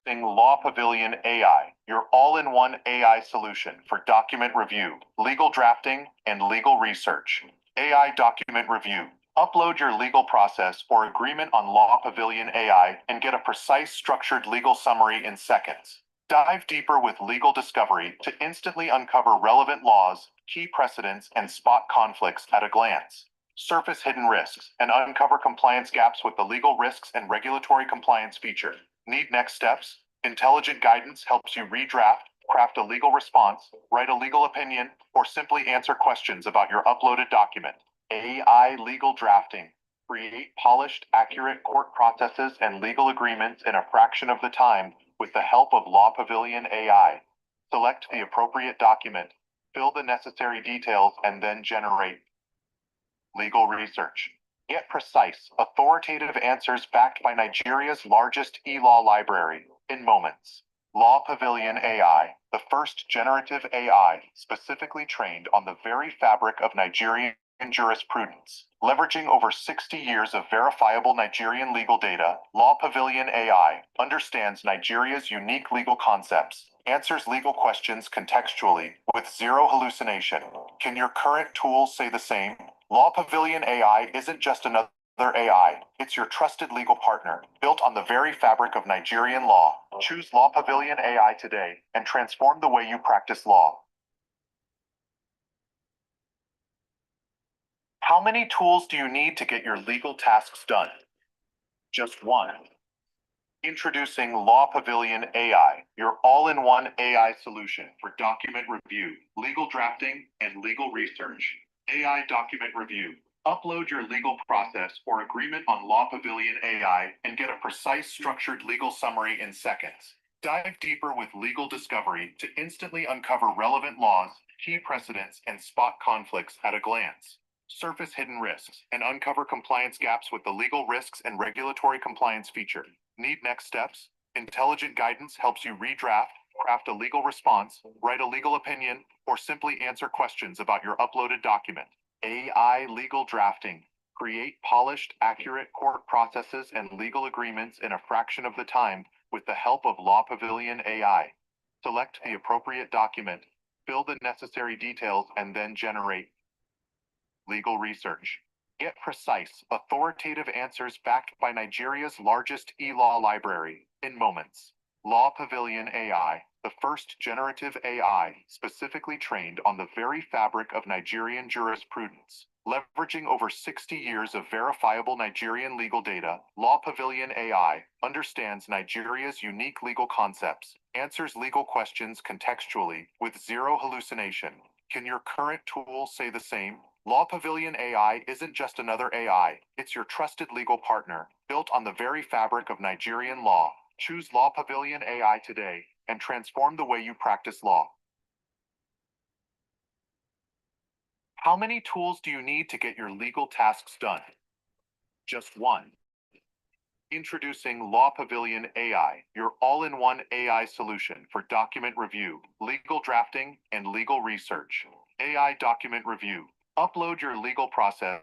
Law Pavilion AI, your all-in-one AI solution for document review, legal drafting, and legal research. AI document review. Upload your legal process or agreement on Law Pavilion AI and get a precise, structured legal summary in seconds. Dive deeper with legal discovery to instantly uncover relevant laws, key precedents, and spot conflicts at a glance. Surface hidden risks and uncover compliance gaps with the legal risks and regulatory compliance feature. Need next steps? Intelligent guidance helps you redraft, craft a legal response, write a legal opinion, or simply answer questions about your uploaded document. AI legal drafting. Create polished, accurate court processes and legal agreements in a fraction of the time with the help of Law Pavilion AI. Select the appropriate document, fill the necessary details, and then generate legal research. Get precise, authoritative answers backed by Nigeria's largest e-law library in moments. Law Pavilion AI, the first generative AI specifically trained on the very fabric of Nigerian jurisprudence. Leveraging over 60 years of verifiable Nigerian legal data, Law Pavilion AI understands Nigeria's unique legal concepts, answers legal questions contextually with zero hallucination. Can your current tools say the same? Law Pavilion AI isn't just another AI, it's your trusted legal partner, built on the very fabric of Nigerian law. Choose Law Pavilion AI today and transform the way you practice law. How many tools do you need to get your legal tasks done? Just one. Introducing Law Pavilion AI, your all-in-one AI solution for document review, legal drafting, and legal research. AI document review. Upload your legal process or agreement on Law Pavilion AI and get a precise, structured legal summary in seconds. Dive deeper with legal discovery to instantly uncover relevant laws, key precedents, and spot conflicts at a glance. Surface hidden risks and uncover compliance gaps with the legal risks and regulatory compliance feature. Need next steps? Intelligent guidance helps you redraft, craft a legal response, write a legal opinion, or simply answer questions about your uploaded document. AI legal drafting. Create polished, accurate court processes and legal agreements in a fraction of the time with the help of Law Pavilion AI. Select the appropriate document, fill the necessary details, and then generate legal research. Get precise, authoritative answers backed by Nigeria's largest e-law library in moments. Law Pavilion AI, the first generative AI specifically trained on the very fabric of Nigerian jurisprudence. Leveraging over 60 years of verifiable Nigerian legal data, Law Pavilion AI understands Nigeria's unique legal concepts, answers legal questions contextually with zero hallucination. Can your current tools say the same? Law Pavilion AI isn't just another AI, it's your trusted legal partner, built on the very fabric of Nigerian law. Choose Law Pavilion AI today and transform the way you practice law. How many tools do you need to get your legal tasks done? Just one. Introducing Law Pavilion AI, your all-in-one AI solution for document review, legal drafting, and legal research. AI document review. Upload your legal process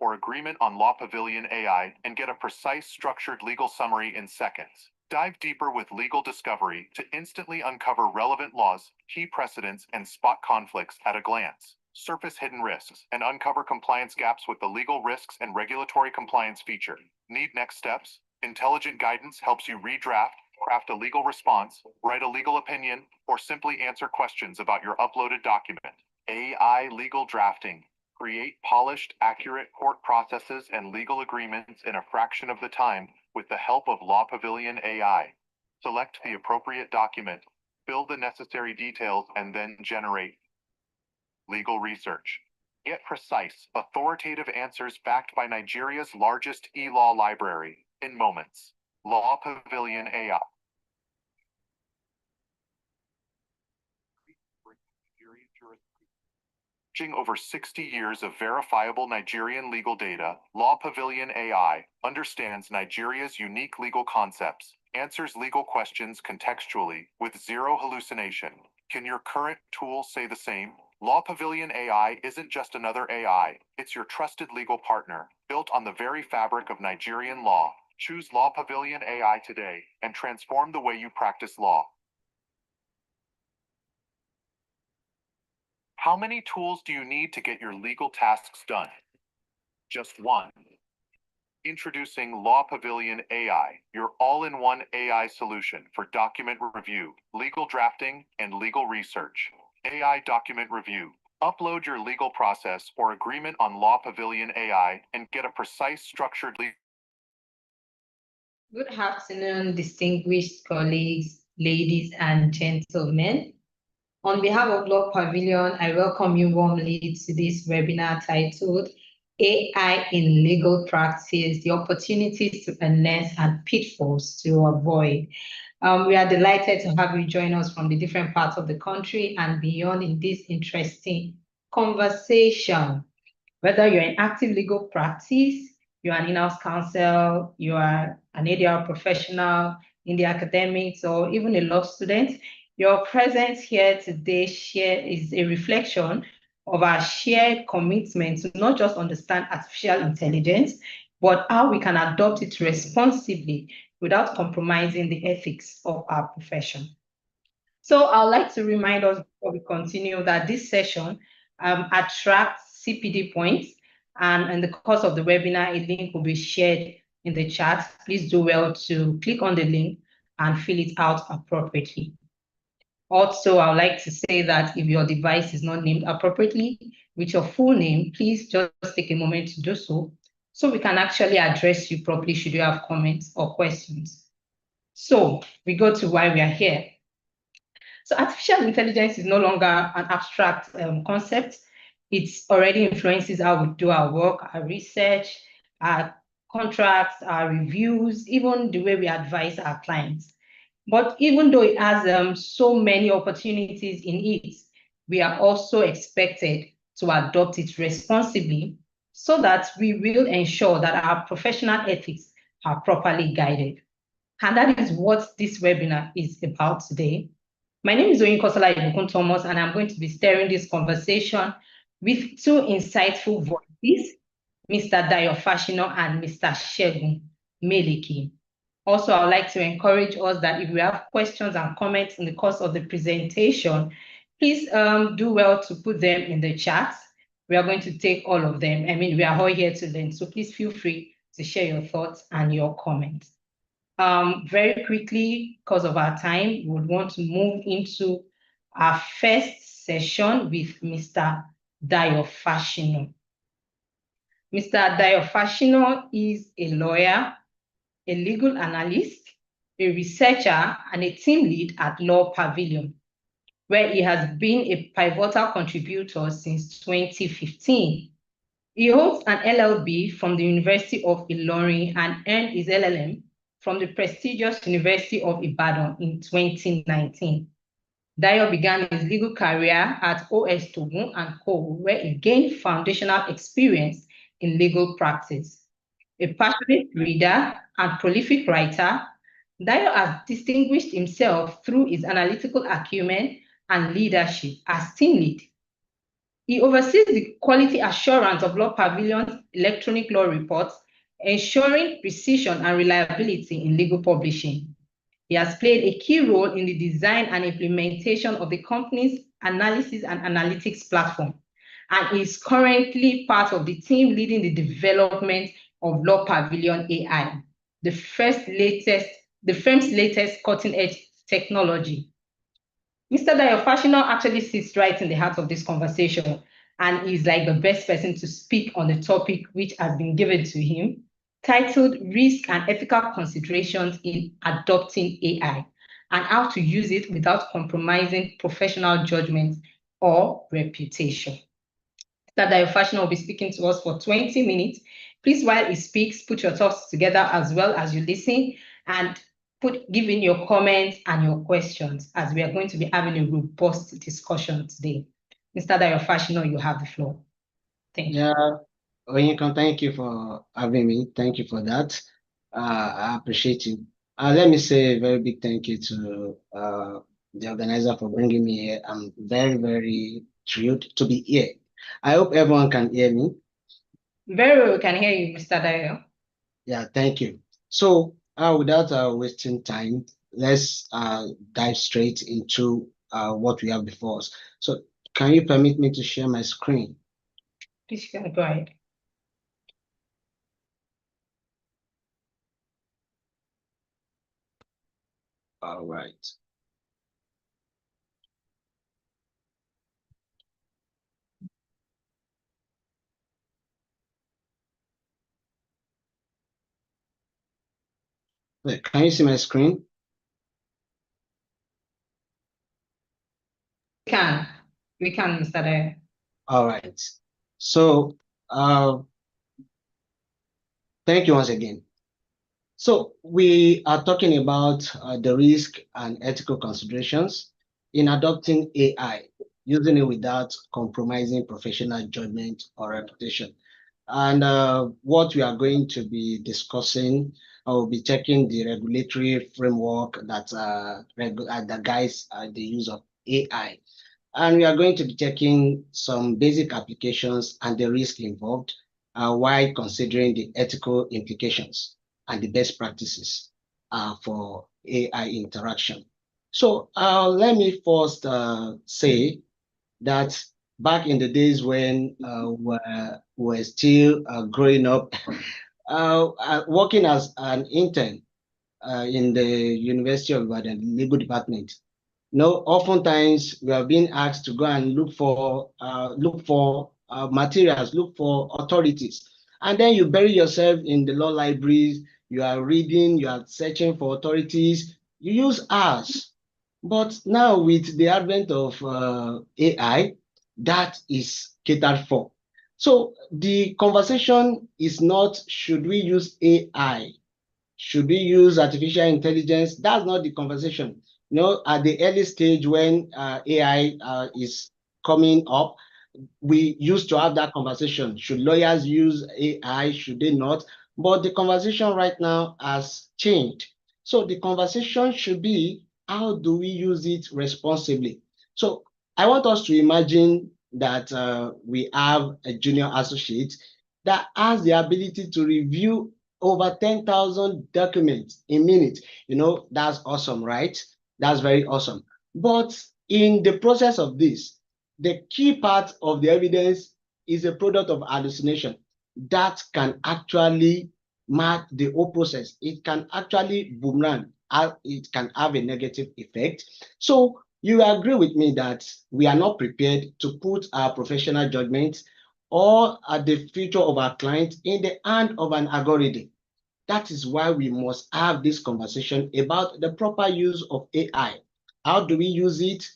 or agreement on Law Pavilion AI and get a precise, structured legal summary in seconds. Dive deeper with legal discovery to instantly uncover relevant laws, key precedents, and spot conflicts at a glance. Surface hidden risks and uncover compliance gaps with the legal risks and regulatory compliance feature. Need next steps? Intelligent guidance helps you redraft, craft a legal response, write a legal opinion, or simply answer questions about your uploaded document. AI legal drafting. Create polished, accurate court processes and legal agreements in a fraction of the time with the help of Law Pavilion AI. Select the appropriate document, fill the necessary details, and then generate legal research. Get precise, authoritative answers backed by Nigeria's largest e-law library in moments. Law Pavilion AI. Over 60 years of verifiable Nigerian legal data, Law Pavilion AI understands Nigeria's unique legal concepts, answers legal questions contextually with zero hallucination. Can your current tools say the same? Law Pavilion AI isn't just another AI, it's your trusted legal partner, built on the very fabric of Nigerian law. Choose Law Pavilion AI today and transform the way you practice law. How many tools do you need to get your legal tasks done? Just one. Introducing Law Pavilion AI, your all-in-one AI solution for document review, legal drafting, and legal research. AI document review. Upload your legal process or agreement on Law Pavilion AI and get a precise, structured legal. Good afternoon, distinguished colleagues, ladies and gentlemen. On behalf of Law Pavilion, I welcome you warmly to this webinar titled AI in Legal Practice, the Opportunities to Harness and Pitfalls to Avoid. We are delighted to have you join us from the different parts of the country and beyond in this interesting conversation. Whether you're in active legal practice, you're an in-house counsel, you are an ADR professional in the academics, or even a law student, your presence here today is a reflection of our shared commitment to not just understand artificial intelligence, but how we can adopt it responsibly without compromising the ethics of our profession. So I'd like to remind us before we continue that this session attracts CPD points, and in the course of the webinar, a link will be shared in the chat. Please do well to click on the link and fill it out appropriately. Also, I would like to say that if your device is not named appropriately with your full name, please just take a moment to do so we can actually address you properly should you have comments or questions. So we go to why we are here. So artificial intelligence is no longer an abstract concept. It already influences how we do our work, our research, our contracts, our reviews, even the way we advise our clients. But even though it has so many opportunities in it, we are also expected to adopt it responsibly so that we will ensure that our professional ethics are properly guided. And that is what this webinar is about today. My name is Oyinkosola Ibukun Thomas, and I'm going to be steering this conversation with two insightful voices, Mr. Dayo Fashino and Mr. Segun Meliki. Also, I would like to encourage us that if we have questions and comments in the course of the presentation, please do well to put them in the chat. We are going to take all of them. I mean, we are all here to learn, so please feel free to share your thoughts and your comments. Very quickly, because of our time, we would want to move into our first session with Mr. Dayo Fashino. Mr. Dayo Fashino is a lawyer, a legal analyst, a researcher, and a team lead at Law Pavilion, where he has been a pivotal contributor since 2015. He holds an LLB from the University of Ilorin and earned his LLM from the prestigious University of Ibadan in 2019. Dayo began his legal career at OS Togun & Co., where he gained foundational experience in legal practice. A passionate reader and prolific writer, Dayo has distinguished himself through his analytical acumen and leadership as team lead. He oversees the quality assurance of Law Pavilion's electronic law reports, ensuring precision and reliability in legal publishing. He has played a key role in the design and implementation of the company's analysis and analytics platform, and is currently part of the team leading the development of Law Pavilion AI, the firm's latest cutting-edge technology. Mr. Dayo Fashino actually sits right in the heart of this conversation and is like the best person to speak on the topic which has been given to him, titled Risk and Ethical Considerations in Adopting AI and How to Use It Without Compromising Professional Judgment or Reputation. Mr. Dayo Fashino will be speaking to us for 20 minutes. Please, while he speaks, put your thoughts together as well as you listen and give in your comments and your questions, as we are going to be having a robust discussion today. Mr. Dayo Fashino, you have the floor. Thank you. Yeah, Oyinkan, thank you for having me. Thank you for that. I appreciate it. Let me say a very big thank you to the organizer for bringing me here. I'm very, very thrilled to be here. I hope everyone can hear me. Very well, we can hear you, Mr. Dayo. Yeah, thank you. So without wasting time, let's dive straight into what we have before us. So can you permit me to share my screen? Please go ahead. All right. Wait, can you see my screen? We can, Mr. Dyer. All right. So thank you once again. So we are talking about the risk and ethical considerations in adopting AI, using it without compromising professional judgment or reputation. And what we are going to be discussing, I will be checking the regulatory framework that guides the use of AI. And we are going to be checking some basic applications and the risk involved while considering the ethical implications and the best practices for AI interaction. So let me first say that back in the days when we're still growing up, working as an intern in the University of Ibadan legal department, oftentimes we are being asked to go and look for materials, look for authorities, and then you bury yourself in the law libraries. You are reading, you are searching for authorities. You use hours, but now with the advent of AI, that is catered for. So the conversation is not should we use AI, should we use artificial intelligence? That's not the conversation. At the early stage when AI is coming up, we used to have that conversation. Should lawyers use AI? Should they not? But the conversation right now has changed. So the conversation should be, how do we use it responsibly? So I want us to imagine that we have a junior associate that has the ability to review over 10,000 documents in minutes. That's awesome, right? That's very awesome. But in the process of this, the key part of the evidence is a product of hallucination that can actually mark the whole process. It can actually boomerang. It can have a negative effect. So you agree with me that we are not prepared to put our professional judgment or the future of our client in the hand of an algorithm. That is why we must have this conversation about the proper use of AI. How do we use it?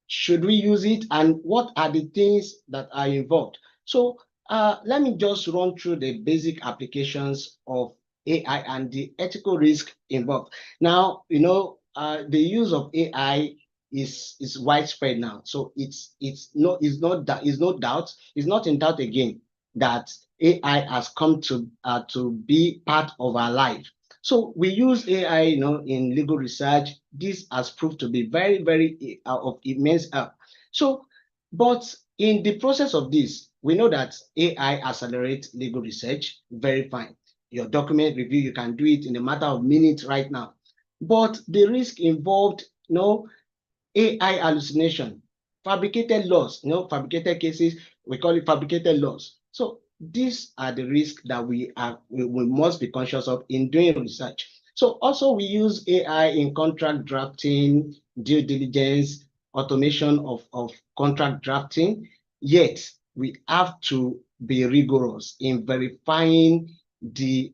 Should we use it? And what are the things that are involved? So let me just run through the basic applications of AI and the ethical risk involved. Now, the use of AI is widespread now. So it's no doubt, it's not in doubt again that AI has come to be part of our life. So we use AI, in legal research. This has proved to be very, very of immense help. So, but in the process of this, we know that AI accelerates legal research. Very fine. Your document review, you can do it in a matter of minutes right now. But the risk involved, AI hallucination, fabricated laws, fabricated cases, we call it fabricated laws. So these are the risks that we must be conscious of in doing research. So also we use AI in contract drafting, due diligence, automation of contract drafting, yet we have to be rigorous in verifying the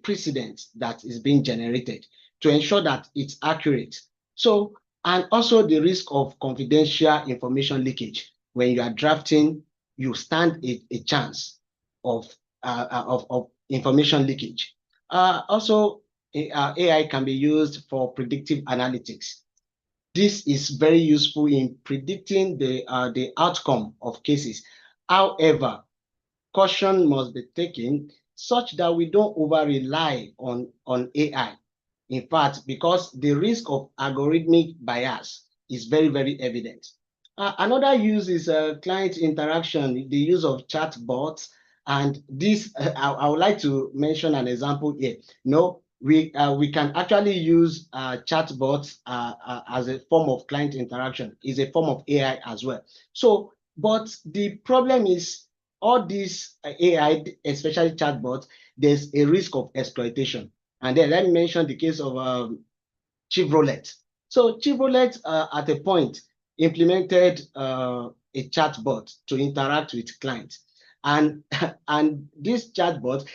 precedent that is being generated to ensure that it's accurate. So, and also the risk of confidential information leakage. When you are drafting, you stand a chance of information leakage. Also, AI can be used for predictive analytics. This is very useful in predicting the outcome of cases. However, caution must be taken such that we don't over rely on AI. In fact, because the risk of algorithmic bias is very, very evident. Another use is client interaction, the use of chatbots. And this, I would like to mention an example here. we can actually use chatbots as a form of client interaction, is a form of AI as well. So, but the problem is all these AI, especially chatbots, there's a risk of exploitation. And then let me mention the case of Chevrolet. So Chevrolet at a point implemented a chatbot to interact with clients. And, and this chatbot,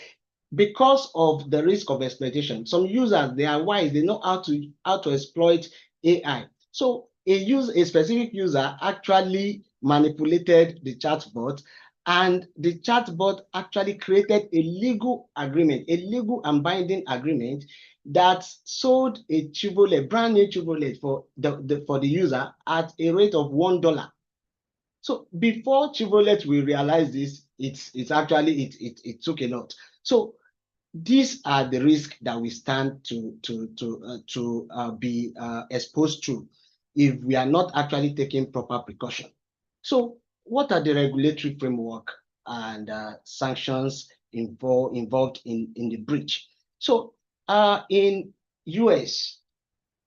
because of the risk of exploitation, some users, they are wise, they know how to exploit AI. So a specific user actually manipulated the chatbot, and the chatbot actually created a legal agreement, a legal and binding agreement that sold a Chevrolet, brand new Chevrolet for the user at a rate of $1. So before Chevrolet will realize this, it's actually it took a lot. So these are the risks that we stand to be exposed to if we are not actually taking proper precaution. So what are the regulatory framework and sanctions involved in the breach? So in US,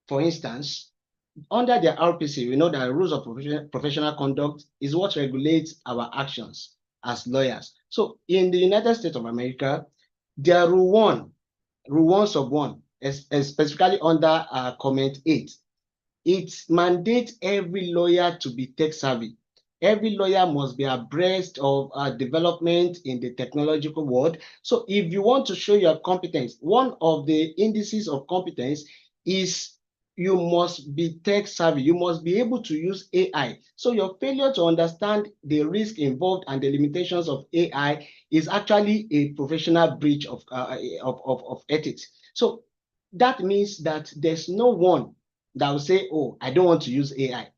for instance, under the RPC, we know that the rules of professional conduct is what regulates our actions as lawyers. So in the United States of America, their rule 1 sub 1, specifically under comment 8, it mandates every lawyer to be tech savvy. Every lawyer must be abreast of development in the technological world. So if you want to show your competence, one of the indices of competence is you must be tech savvy. You must be able to use AI. So your failure to understand the risk involved and the limitations of AI is actually a professional breach of ethics. So that means that there's no one that will say, oh, I don't want to use AI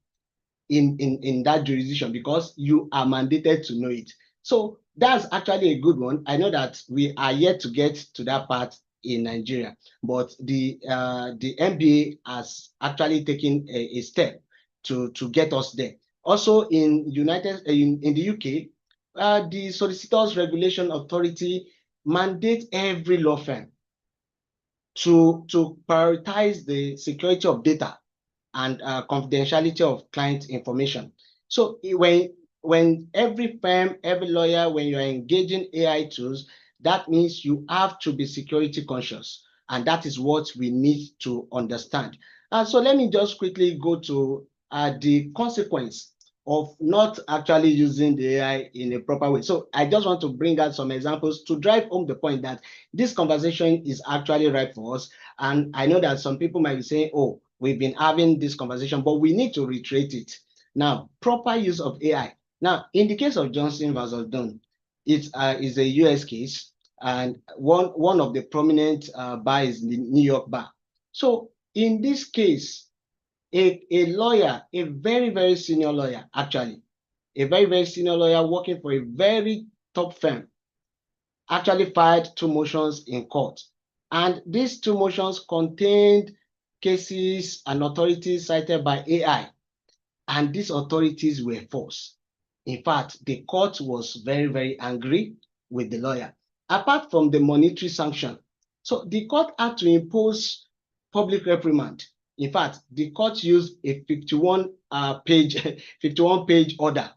in that jurisdiction because you are mandated to know it. So that's actually a good one. I know that we are yet to get to that part in Nigeria, but the NBA has actually taken a step to get us there. Also in the UK, the Solicitors Regulation Authority mandates every law firm to prioritize the security of data and confidentiality of client information. So when every firm, every lawyer, when you're engaging AI tools, that means you have to be security conscious. And that is what we need to understand. So let me just quickly go to the consequence of not actually using the AI in a proper way. So I just want to bring out some examples to drive home the point that this conversation is actually right for us. And I know that some people might be saying, oh, we've been having this conversation, but we need to reiterate it. Now, proper use of AI. Now, in the case of Johnson versus Dunn, it is a US case, and one of the prominent bar is the New York bar. So in this case, a lawyer, a very, very senior lawyer, actually, a very, very senior lawyer working for a very top firm, actually filed 2 motions in court. And these 2 motions contained cases and authorities cited by AI, and these authorities were false. In fact, the court was very, very angry with the lawyer. Apart from the monetary sanction, so the court had to impose public reprimand. In fact, the court used a 51 page order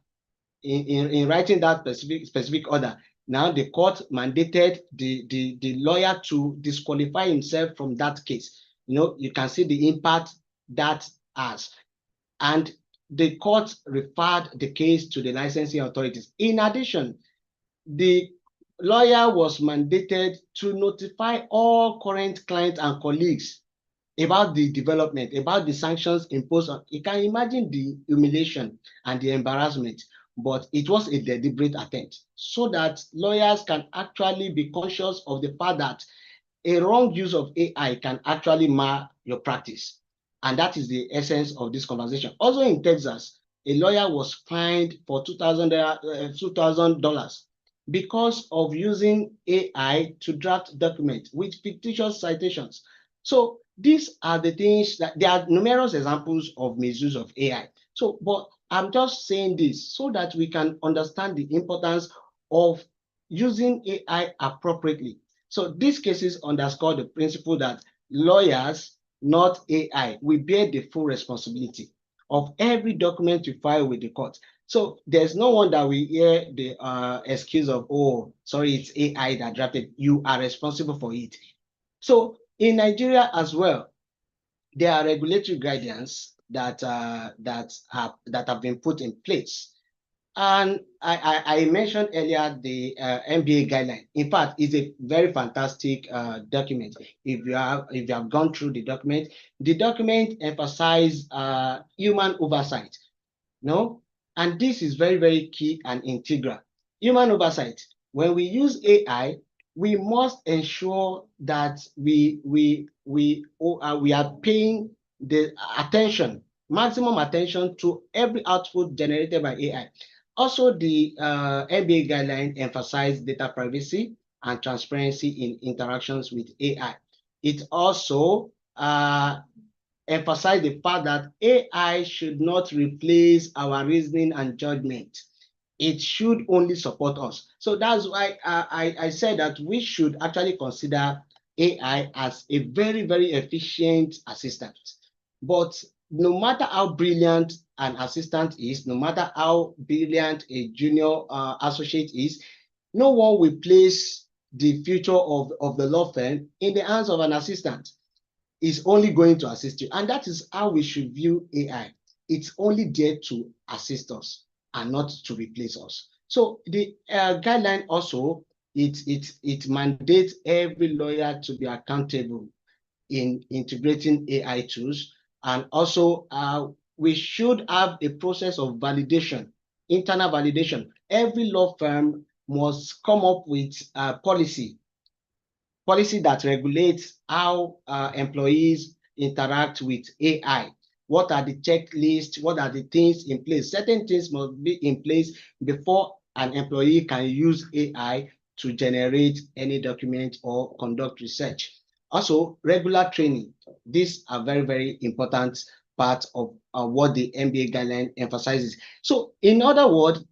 in writing that specific order. Now the court mandated the lawyer to disqualify himself from that case. You can see the impact that has. And the court referred the case to the licensing authorities. In addition, the lawyer was mandated to notify all current clients and colleagues about the development, about the sanctions imposed on. You can imagine the humiliation and the embarrassment, but it was a deliberate attempt so that lawyers can actually be conscious of the fact that a wrong use of AI can actually mar your practice. And that is the essence of this conversation. Also in Texas, a lawyer was fined for $2,000 because of using AI to draft documents with fictitious citations. So these are the things that there are numerous examples of misuse of AI. So, but I'm just saying this so that we can understand the importance of using AI appropriately. So these cases underscore the principle that lawyers, not AI, we bear the full responsibility of every document you file with the court. So there's no one that we hear the excuse of, oh, sorry, it's AI that drafted. You are responsible for it. So in Nigeria as well, there are regulatory guidance that have been put in place. And I mentioned earlier the MBA guideline. In fact, it's a very fantastic document. If you have gone through the document emphasizes human oversight. No, and this is very, very key and integral. Human oversight. When we use AI, we must ensure that we are paying the attention, maximum attention to every output generated by AI. Also, the NBA guideline emphasize data privacy and transparency in interactions with AI. It also emphasize the fact that AI should not replace our reasoning and judgment. It should only support us. So that's why I said that we should actually consider AI as a very, very efficient assistant. But no matter how brilliant an assistant is, no matter how brilliant a junior associate is, no one will place the future of the law firm in the hands of an assistant. Is only going to assist you. And that is how we should view AI. It's only there to assist us and not to replace us. So the guideline also, it mandates every lawyer to be accountable in integrating AI tools. And also we should have a process of validation, internal validation. Every law firm must come up with a policy that regulates how employees interact with AI. What are the checklists? What are the things in place? Certain things must be in place before an employee can use AI to generate any document or conduct research. Also, regular training. These are very, very important part of what the MBA guideline emphasizes. So in other words,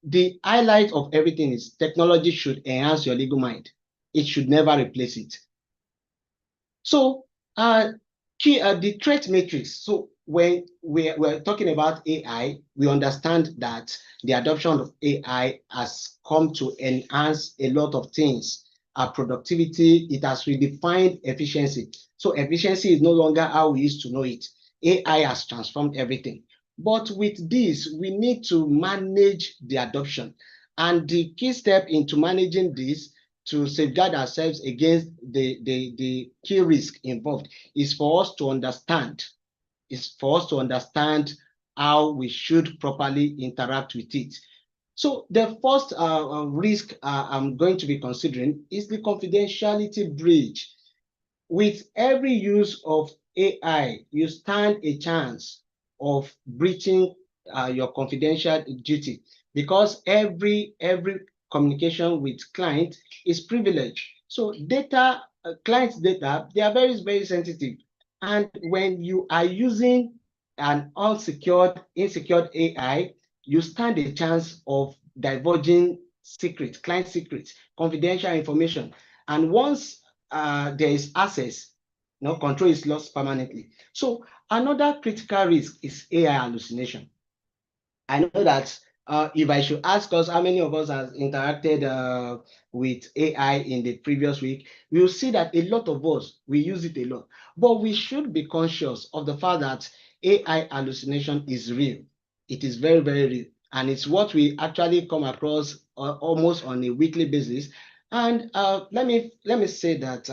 the highlight of everything is technology should enhance your legal mind. It should never replace it. So the threat matrix. So when we're talking about AI, we understand that the adoption of AI has come to enhance a lot of things. Our productivity, it has redefined efficiency. So efficiency is no longer how we used to know it. AI has transformed everything. But with this, we need to manage the adoption. And the key step into managing this to safeguard ourselves against the key risk involved is for us to understand, how we should properly interact with it. So the first risk I'm going to be considering is the confidentiality breach. With every use of AI, you stand a chance of breaching your confidential duty because every communication with client is privileged. So data, client's data, they are very, very sensitive. And when you are using an unsecured, insecure AI, you stand a chance of divulging secrets, client secrets, confidential information. And once there is access, control is lost permanently. So another critical risk is AI hallucination. I know that if I should ask us how many of us has interacted with AI in the previous week, we will see that a lot of us, we use it a lot. But we should be conscious of the fact that AI hallucination is real. It is very, very real. And it's what we actually come across almost on a weekly basis. And let me say that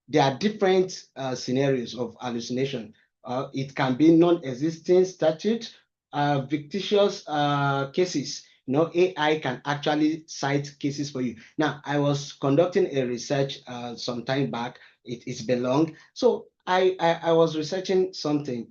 there are different scenarios of hallucination. It can be non-existing statute, fictitious cases. AI can actually cite cases for you. Now, I was conducting a research some time back. It's been long. So I was researching something,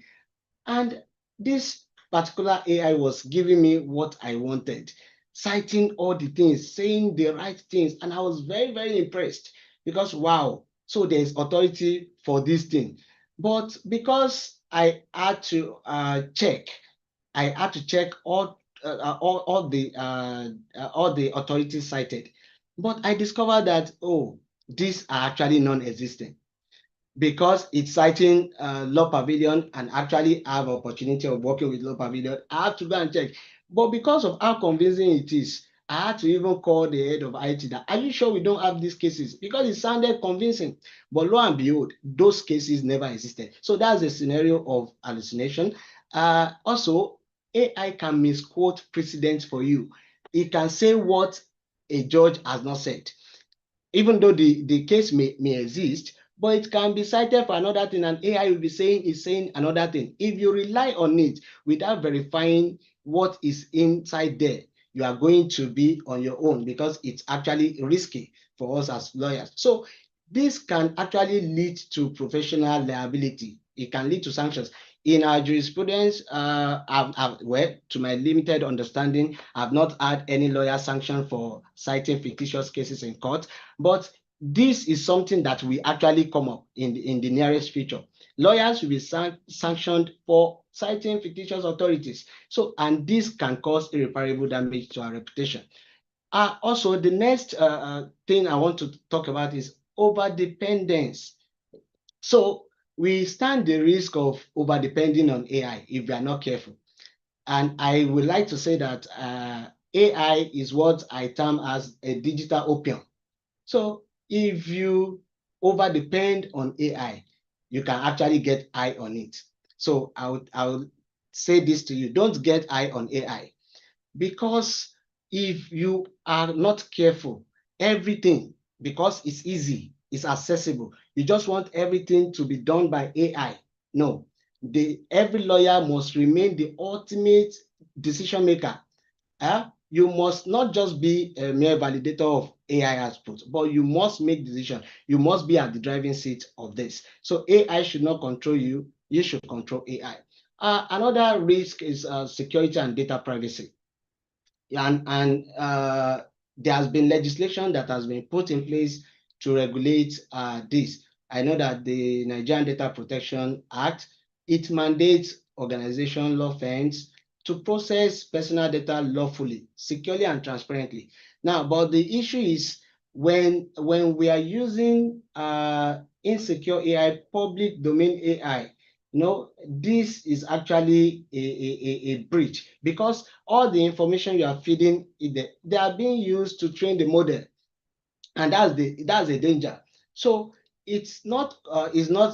and this particular AI was giving me what I wanted, citing all the things, saying the right things. And I was very, very impressed because, wow, so there's authority for this thing. But because I had to check all the authorities cited. But I discovered that, these are actually non-existent because it's citing Law Pavilion and actually have opportunity of working with Law Pavilion. I have to go and check. But because of how convincing it is, I had to even call the head of IT that, are you sure we don't have these cases? Because it sounded convincing. But lo and behold, those cases never existed. So that's a scenario of hallucination. Also, AI can misquote precedents for you. It can say what a judge has not said, even though the case may exist, but it can be cited for another thing, and AI will be saying another thing. If you rely on it without verifying what is inside there, you are going to be on your own because it's actually risky for us as lawyers. So this can actually lead to professional liability. It can lead to sanctions. In our jurisprudence, well, to my limited understanding, I've not had any lawyer sanction for citing fictitious cases in court. But this is something that will actually come up in the nearest future. Lawyers will be sanctioned for citing fictitious authorities. So, and this can cause irreparable damage to our reputation. Also, the next thing I want to talk about is overdependence. So, we stand the risk of overdepending on AI if we are not careful. And I would like to say that AI is what I term as a digital opium. So if you over depend on AI, you can actually get high on it. So I would say this to you: don't get high on AI, because if you are not careful, everything, because it's easy, it's accessible, you just want everything to be done by AI. No, every lawyer must remain the ultimate decision maker. You must not just be a mere validator of AI output, but you must make decisions. You must be at the driving seat of this. So AI should not control you. You should control AI. Another risk is security and data privacy. And there has been legislation that has been put in place to regulate this. I know that the Nigerian Data Protection Act, it mandates organization law firms to process personal data lawfully, securely, and transparently. Now, but the issue is when we are using insecure AI, public domain AI, this is actually a breach, because all the information you are feeding, they are being used to train the model, and that's a danger. So it's not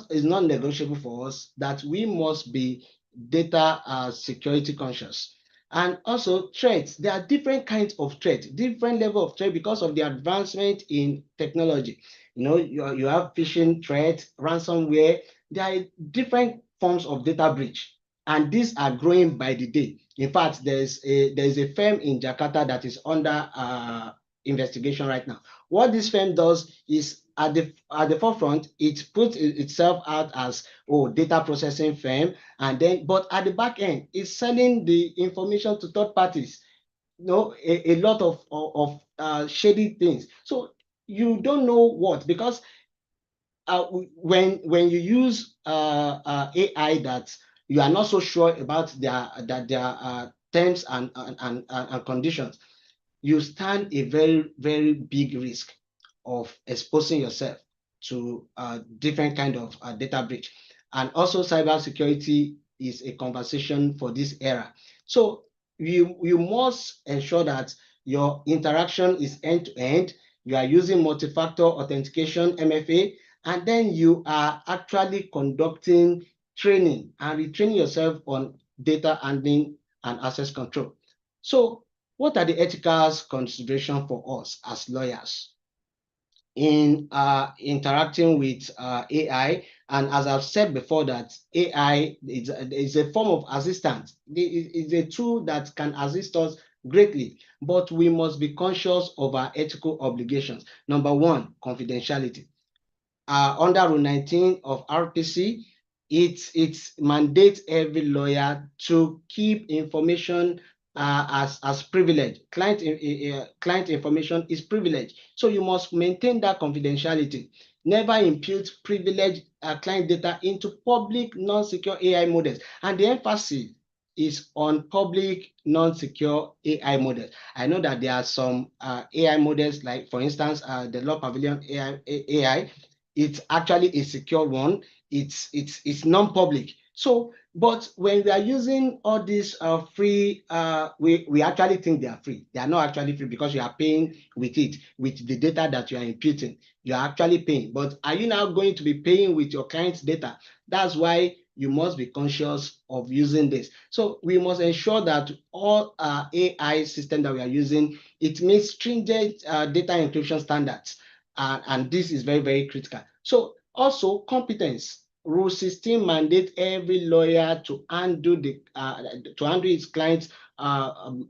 negotiable for us that we must be data security conscious. And also threats. There are different kinds of threats, different level of threat because of the advancement in technology. You have phishing threats, ransomware. There are different forms of data breach, and these are growing by the day. In fact, there's a firm in Jakarta that is under investigation right now. What this firm does is, at the forefront, it puts itself out as data processing firm, and then but at the back end, it's selling the information to third parties. A lot of shady things. So you don't know what, because when you use AI that you are not so sure about their terms and conditions, you stand a very, very big risk of exposing yourself to different kind of data breach. And also, cybersecurity is a conversation for this era. So you must ensure that your interaction is end-to-end. You are using multi-factor authentication, MFA, and then you are actually conducting training and retraining yourself on data handling and access control. So what are the ethical considerations for us as lawyers in interacting with AI? And as I've said before, that AI is a form of assistance. It's a tool that can assist us greatly, but we must be conscious of our ethical obligations. Number one, confidentiality. Under Rule 19 of RPC, it mandates every lawyer to keep information as privilege. Client information is privilege, so you must maintain that confidentiality. Never impute privileged client data into public non-secure AI models. And the emphasis is on public non-secure AI models. I know that there are some AI models, like for instance, the Law Pavilion AI. It's actually a secure one. It's non-public. So, but when we are using all these free, we actually think they are free. They are not actually free because you are paying with it, with the data that you are imputing. You are actually paying. But are you now going to be paying with your client's data? That's why you must be conscious of using this. So we must ensure that all our AI system that we are using, it meets stringent data encryption standards. And this is very, very critical. So also competence. Rule 16 mandate every lawyer to handle his client's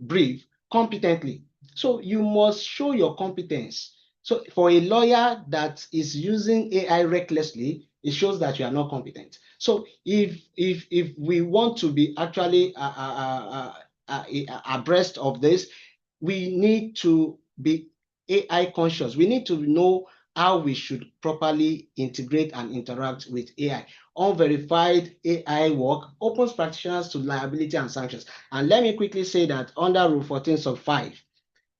brief competently. So you must show your competence. So for a lawyer that is using AI recklessly, it shows that you are not competent. So if we want to be actually abreast of this, we need to be AI conscious. We need to know how we should properly integrate and interact with AI. Unverified AI work opens practitioners to liability and sanctions. And let me quickly say that under Rule 14 sub 5,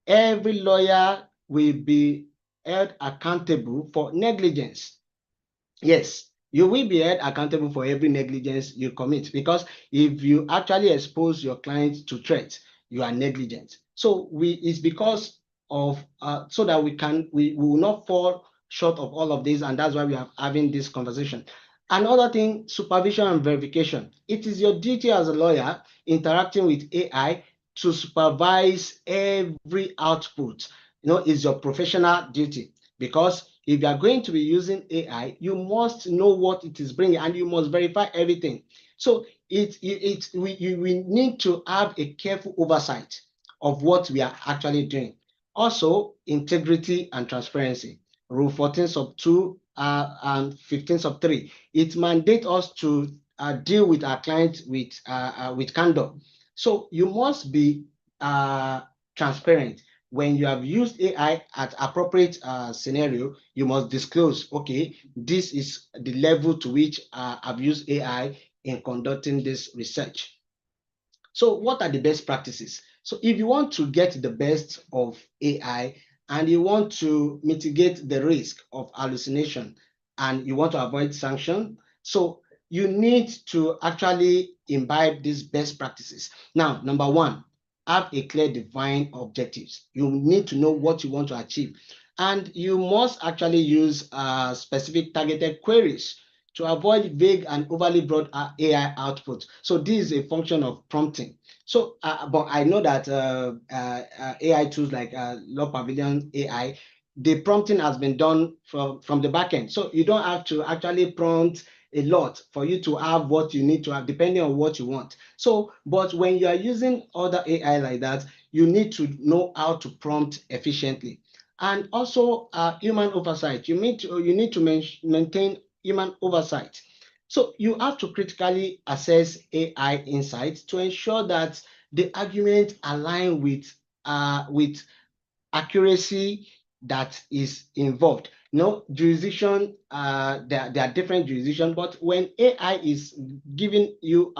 every lawyer will be held accountable for negligence. Yes, you will be held accountable for every negligence you commit, because if you actually expose your client to threats, you are negligent. So it's because of so that we will not fall short of all of this, and that's why we are having this conversation. Another thing, supervision and verification. It is your duty as a lawyer interacting with AI to supervise every output. It's your professional duty, because if you are going to be using AI, you must know what it is bringing and you must verify everything. So we need to have a careful oversight of what we are actually doing. Also, integrity and transparency. Rule 14 sub 2 and 15 sub 3. It mandates us to deal with our clients with candor. So you must be transparent. When you have used AI at appropriate scenario, you must disclose, okay, this is the level to which I've used AI in conducting this research. So what are the best practices? So if you want to get the best of AI and you want to mitigate the risk of hallucination and you want to avoid sanction, so you need to actually imbibe these best practices. Now, number one, have a clear, defined objectives. You need to know what you want to achieve. And you must actually use specific targeted queries to avoid vague and overly broad AI output. So this is a function of prompting. So, but I know that AI tools like Law Pavilion AI, the prompting has been done from the back end. So you don't have to actually prompt a lot for you to have what you need to have, depending on what you want. So, but when you are using other AI like that, you need to know how to prompt efficiently. And also human oversight. You need to maintain human oversight. So you have to critically assess AI insights to ensure that the arguments align with accuracy that is involved. Jurisdiction, there are different jurisdictions, but when AI is giving you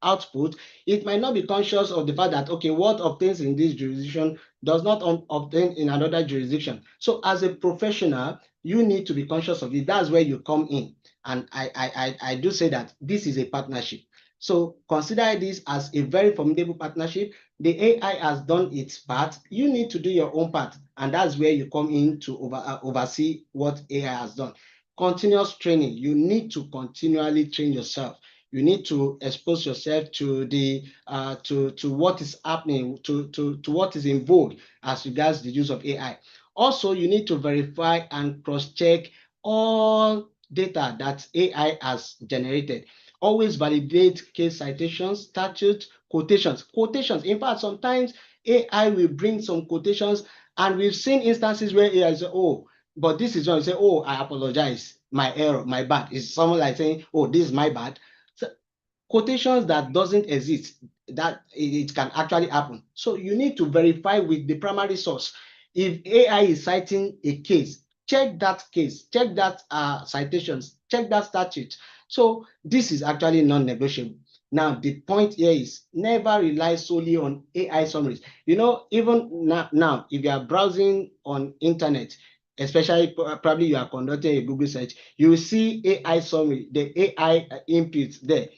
output, it might not be conscious of the fact that, okay, what obtains in this jurisdiction does not obtain in another jurisdiction. So as a professional, you need to be conscious of it. That's where you come in. And I do say that this is a partnership. So consider this as a very formidable partnership. The AI has done its part. You need to do your own part. And that's where you come in to oversee what AI has done. Continuous training. You need to continually train yourself. You need to expose yourself to the to what is happening, to what is in vogue as regards the use of AI. Also, you need to verify and cross-check all data that AI has generated. Always validate case citations, statute, quotations. In fact, sometimes AI will bring some quotations, and we've seen instances where AI say, oh, but this is wrong. You say, oh, I apologize, my error, my bad. It's someone like saying, oh, this is my bad. So, quotations that doesn't exist, that it can actually happen. So you need to verify with the primary source. If AI is citing a case, check that case, check that citations, check that statute. So this is actually non-negotiable. Now, the point here is never rely solely on AI summaries. You know, even now, if you are browsing on internet, especially probably you are conducting a Google search, you will see AI summary, the AI inputs there,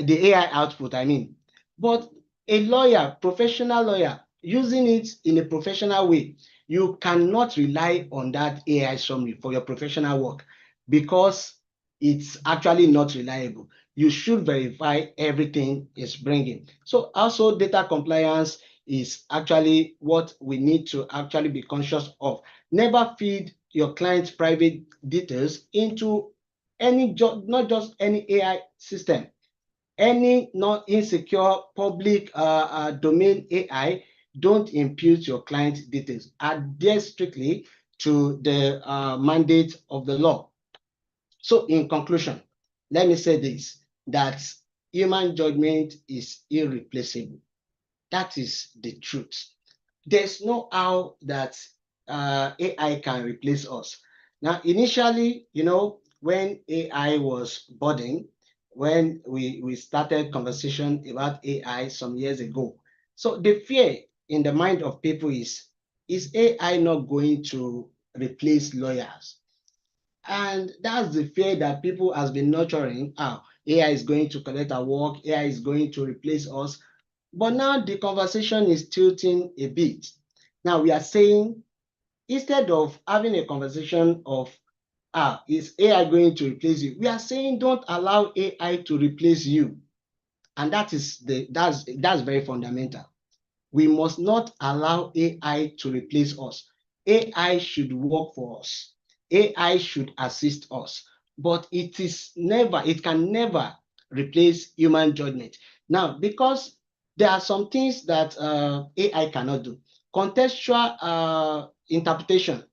the AI output, I mean. But a lawyer, professional lawyer, using it in a professional way, you cannot rely on that AI summary for your professional work because it's actually not reliable. You should verify everything it's bringing. So also data compliance is actually what we need to actually be conscious of. Never feed your client's private details into any job, not just any AI system. Any non-insecure public domain AI, don't impute your client details. Adhere strictly to the mandate of the law. So in conclusion, let me say this, that human judgment is irreplaceable. That is the truth. There's no how that AI can replace us. Now, initially, you know, when AI was budding, when we started conversation about AI some years ago, so the fear in the mind of people is AI not going to replace lawyers? And that's the fear that people has been nurturing. AI is going to collect our work, AI is going to replace us. But now the conversation is tilting a bit. Now we are saying, instead of having a conversation of, is AI going to replace you? We are saying, don't allow AI to replace you. And that's very fundamental. We must not allow AI to replace us. AI should work for us. AI should assist us, but it can never replace human judgment. Now, because there are some things that AI cannot do. Contextual interpretation.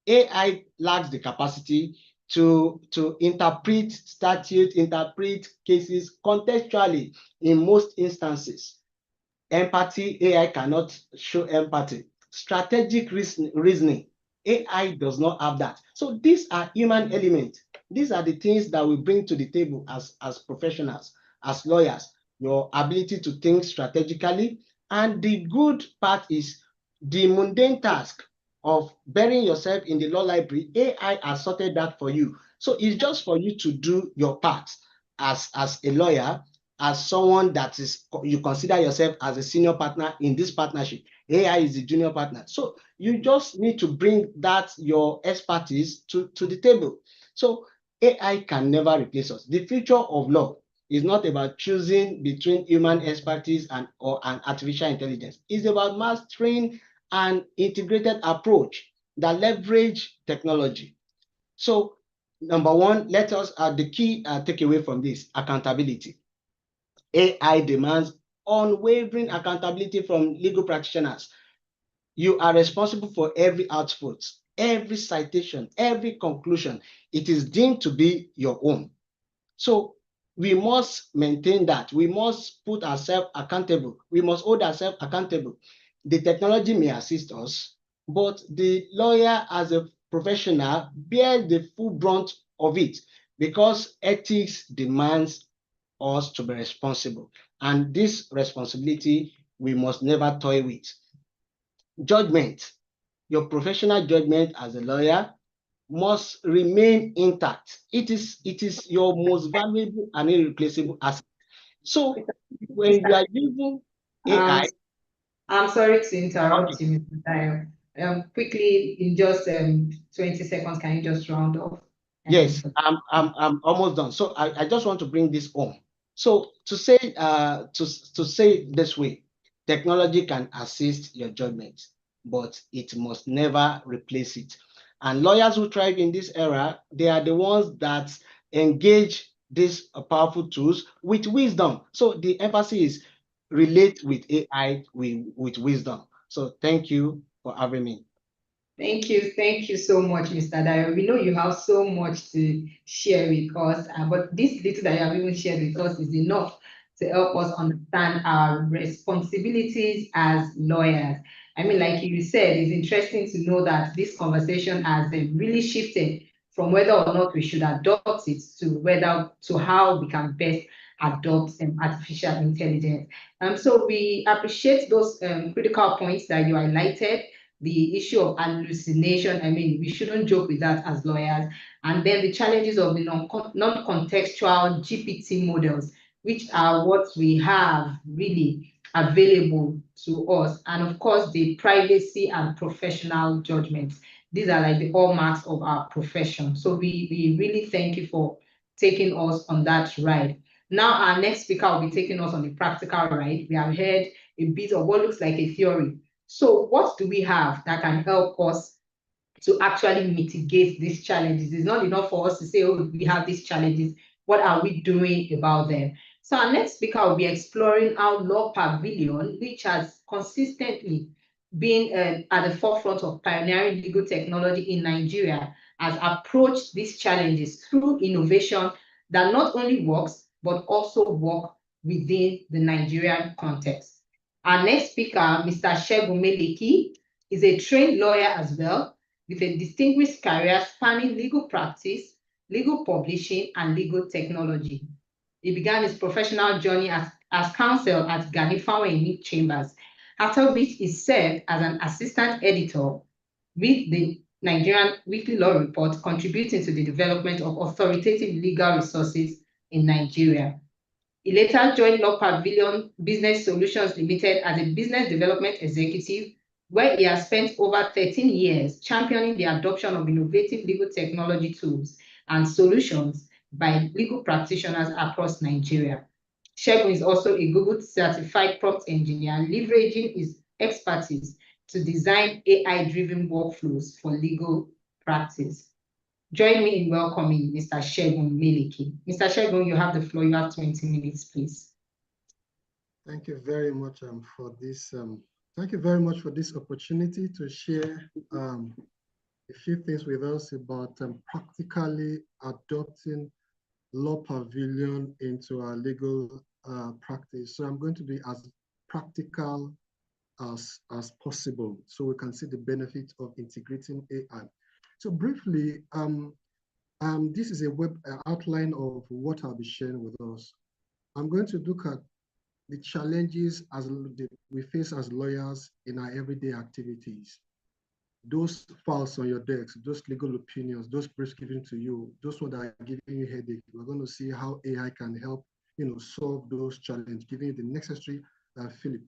AI lacks the capacity to interpret statute, interpret cases contextually in most instances. Empathy, AI cannot show empathy. Strategic reasoning, AI does not have that. So these are human elements. These are the things that we bring to the table as professionals, as lawyers, your ability to think strategically. And the good part is the mundane task of burying yourself in the law library, AI has sorted that for you. So it's just for you to do your part as a lawyer, as someone that is, you consider yourself as a senior partner in this partnership. AI is the junior partner. So you just need to bring that, your expertise to the table. So AI can never replace us. The future of law is not about choosing between human expertise and artificial intelligence. It's about mastering an integrated approach that leverage technology. So number one, let us, the key takeaway from this, accountability. AI demands unwavering accountability from legal practitioners. You are responsible for every output, every citation, every conclusion. It is deemed to be your own. So we must maintain that. We must put ourselves accountable. We must hold ourselves accountable. The technology may assist us, but the lawyer as a professional bears the full brunt of it because ethics demands us to be responsible. And this responsibility, we must never toy with. Judgment, your professional judgment as a lawyer must remain intact. It is your most valuable and irreplaceable asset. So when you are using AI, I'm sorry to interrupt okay. you, Mr. Tayo. Quickly, in just 20 seconds, can you just round off? Yes, I'm almost done. So I just want to bring this home. So to say this way, technology can assist your judgment, but it must never replace it. And lawyers who thrive in this era, they are the ones that engage these powerful tools with wisdom. So the emphasis is relate with AI with wisdom. So thank you for having me. Thank you so much, Mr. Dayo. We know you have so much to share with us, but this little that you have even shared with us is enough to help us understand our responsibilities as lawyers. I mean, like you said, it's interesting to know that this conversation has really shifted from whether or not we should adopt it to how we can best adopt artificial intelligence. So we appreciate those critical points that you highlighted. The issue of hallucination, I mean, we shouldn't joke with that as lawyers. And then the challenges of the non-contextual GPT models, which are what we have really available to us. And of course, the privacy and professional judgments. These are like the hallmarks of our profession. So we really thank you for taking us on that ride. Now, our next speaker will be taking us on a practical ride. We have heard a bit of what looks like a theory. So what do we have that can help us to actually mitigate these challenges? It's not enough for us to say, oh, we have these challenges. What are we doing about them? So our next speaker will be exploring how Law Pavilion, which has consistently been at the forefront of pioneering legal technology in Nigeria, has approached these challenges through innovation that not only works, but also work within the Nigerian context. Our next speaker, Mr. Segun Meleki, is a trained lawyer as well, with a distinguished career spanning legal practice, legal publishing, and legal technology. He began his professional journey as counsel at Ganifawa Unique Chambers, after which he served as an assistant editor with the Nigerian Weekly Law Report, contributing to the development of authoritative legal resources in Nigeria. He later joined Law Pavilion Business Solutions Limited as a business development executive, where he has spent over 13 years championing the adoption of innovative legal technology tools and solutions by legal practitioners across Nigeria. Segun is also a Google certified prompt engineer, leveraging his expertise to design AI-driven workflows for legal practice. Join me in welcoming Mr. Segun Meleki. Mr. Segun, you have the floor. You have 20 minutes, please. Thank you very much for this. Thank you very much for this opportunity to share a few things with us about practically adopting Law Pavilion into our legal practice. So I'm going to be as practical as possible so we can see the benefit of integrating AI. So briefly, this is a web outline of what I'll be sharing with us. I'm going to look at the challenges we face as lawyers in our everyday activities. Those files on your desk, those legal opinions, those briefs given to you, those ones that are giving you headache. We're going to see how AI can help, solve those challenges, giving you the necessary fillip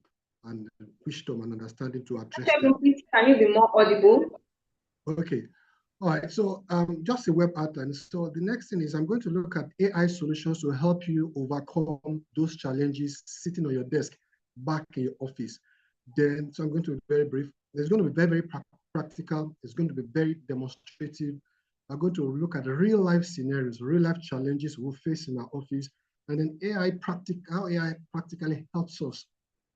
and wisdom and understanding to address them. Please, can you be more audible? Okay. All right, so just a web outline. So the next thing is I'm going to look at AI solutions to help you overcome those challenges sitting on your desk back in your office. Then, so I'm going to be very brief. It's going to be very, very practical. It's going to be very demonstrative. I'm going to look at real life scenarios, real life challenges we'll face in our office, and then how AI practically helps us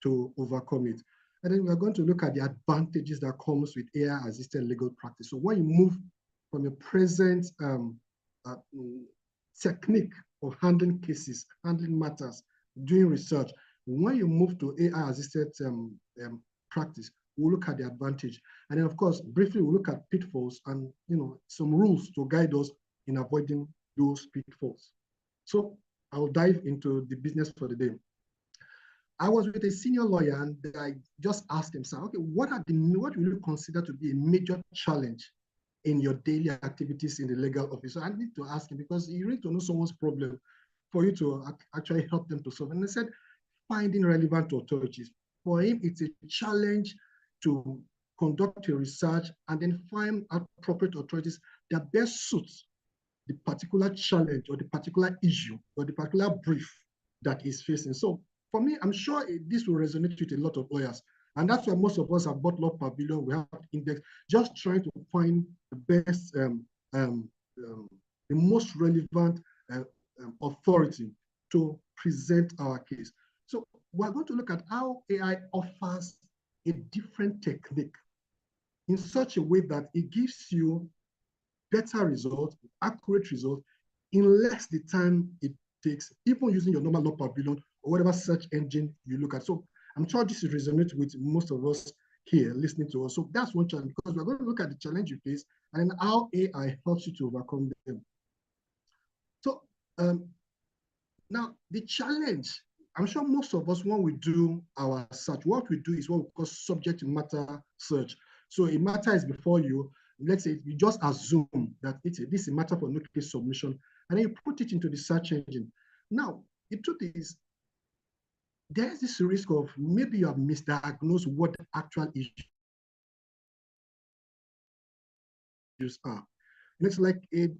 to overcome it. And then we're going to look at the advantages that comes with AI-assisted legal practice. So when you move from your present technique of handling cases, handling matters, doing research, when you move to AI-assisted practice, we'll look at the advantage. And then, of course, briefly, we'll look at pitfalls and some rules to guide us in avoiding those pitfalls. So I'll dive into the business for the day. I was with a senior lawyer and I just asked him, okay, what will you consider to be a major challenge in your daily activities in the legal office? So I need to ask him because you need to know someone's problem for you to actually help them to solve. And I said, finding relevant authorities. For him, it's a challenge to conduct a research and then find appropriate authorities that best suits the particular challenge or the particular issue or the particular brief that he's facing. So for me, I'm sure this will resonate with a lot of lawyers. And that's why most of us have bought Law Pavilion. We have index, just trying to find the best, the most relevant authority to present our case. So we're going to look at how AI offers a different technique in such a way that it gives you better results, accurate results, in less the time it takes, even using your normal Law Pavilion or whatever search engine you look at. So I'm sure this will resonate with most of us here listening to us. So that's one challenge, because we're going to look at the challenge you face and how AI helps you to overcome them. So Now, the challenge, I'm sure most of us, when we do our search, what we do is what we call subject matter search. So a matter is before you. Let's say you just assume that this is a matter for no case submission, and then you put it into the search engine. Now, the truth is, there's this risk of maybe you have misdiagnosed what the actual issues are. And it's like it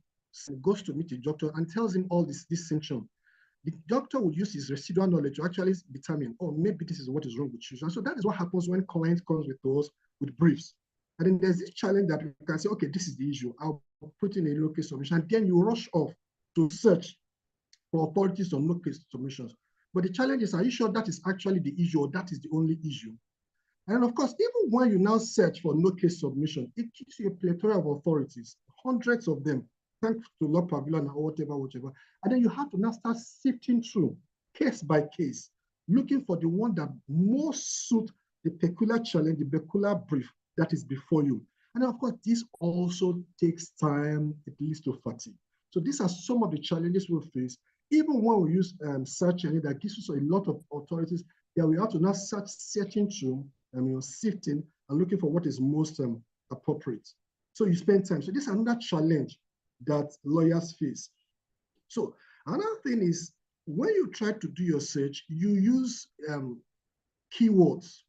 goes to meet a doctor and tells him all this symptom. The doctor would use his residual knowledge to actually determine, oh, maybe this is what is wrong with you. And so that is what happens when clients comes with those with briefs. And then there's this challenge that you can say, okay, this is the issue. I'll put in a no case submission. And then you rush off to search for authorities on no case submissions. But the challenge is, are you sure that is actually the issue or that is the only issue? And of course, even when you now search for no case submission, it gives you a plethora of authorities, hundreds of them, thanks to Law Pavilion or whatever. And then you have to now start sifting through case by case, looking for the one that most suit the peculiar challenge, the peculiar brief that is before you. And of course, this also takes time, it leads to fatigue. So these are some of the challenges we face, even when we use search engine that gives us a lot of authorities that we have to now start searching through, sifting and looking for what is most appropriate. So you spend time. So this is another challenge that lawyers face. So another thing is, when you try to do your search, you use keywords.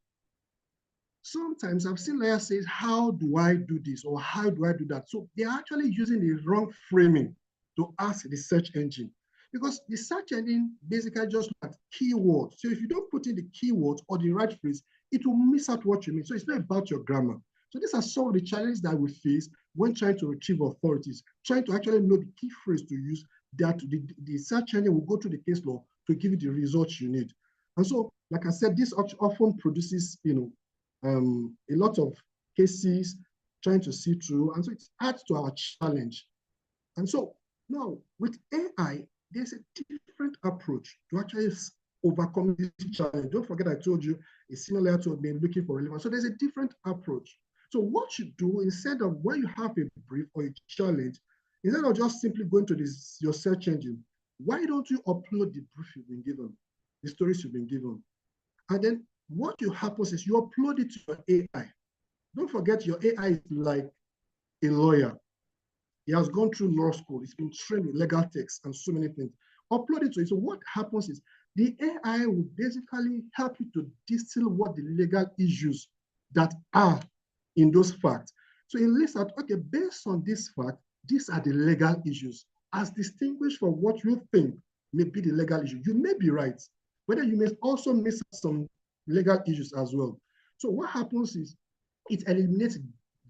Sometimes I've seen lawyers say, how do I do this? Or how do I do that? So they're actually using the wrong framing to ask the search engine. Because the search engine basically just look at keywords. So if you don't put in the keywords or the right phrase, it will miss out what you mean. So it's not about your grammar. So these are some of the challenges that we face when trying to retrieve authorities, trying to actually know the key phrase to use that the search engine will go to the case law to give you the results you need. And so, like I said, this often produces, a lot of cases trying to see through. And so it adds to our challenge. And so now with AI, there's a different approach to actually overcome this challenge. Don't forget I told you a senior lawyer told me looking for relevance. So there's a different approach. So what you do, instead of when you have a brief or a challenge, instead of just simply going to your search engine, why don't you upload the brief you've been given, the stories you've been given? And then what happens is you upload it to your AI. Don't forget your AI is like a lawyer. He has gone through law school. He's been trained in legal text and so many things. Upload it to it. So what happens is the AI will basically help you to distill what the legal issues that are in those facts. So it lists out, okay, based on this fact, these are the legal issues, as distinguished from what you think may be the legal issue. You may be right, but then you may also miss some legal issues as well. So what happens is it eliminates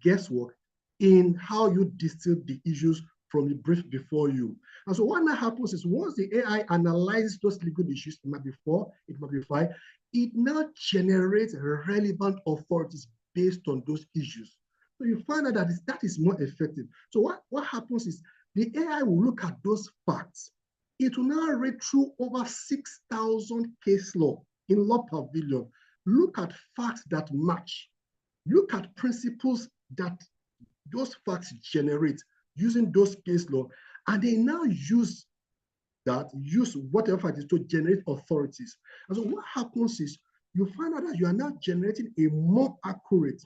guesswork in how you distill the issues from the brief before you. And so what now happens is once the AI analyzes those legal issues, it might be 4, it might be 5, it now generates relevant authorities based on those issues. So you find out that that is more effective. So what happens is the AI will look at those facts. It will now read through over 6,000 case law in Law Pavilion. Look at facts that match. Look at principles that those facts generate using those case law, and they now use whatever fact is to generate authorities. And so what happens is you find out that you are now generating a more accurate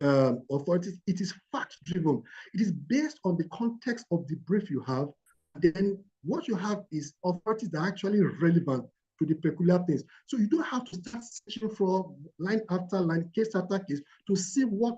authorities. It is fact-driven. It is based on the context of the brief you have. And then what you have is authorities that are actually relevant to the peculiar things. So you don't have to start searching for line after line, case after case to see what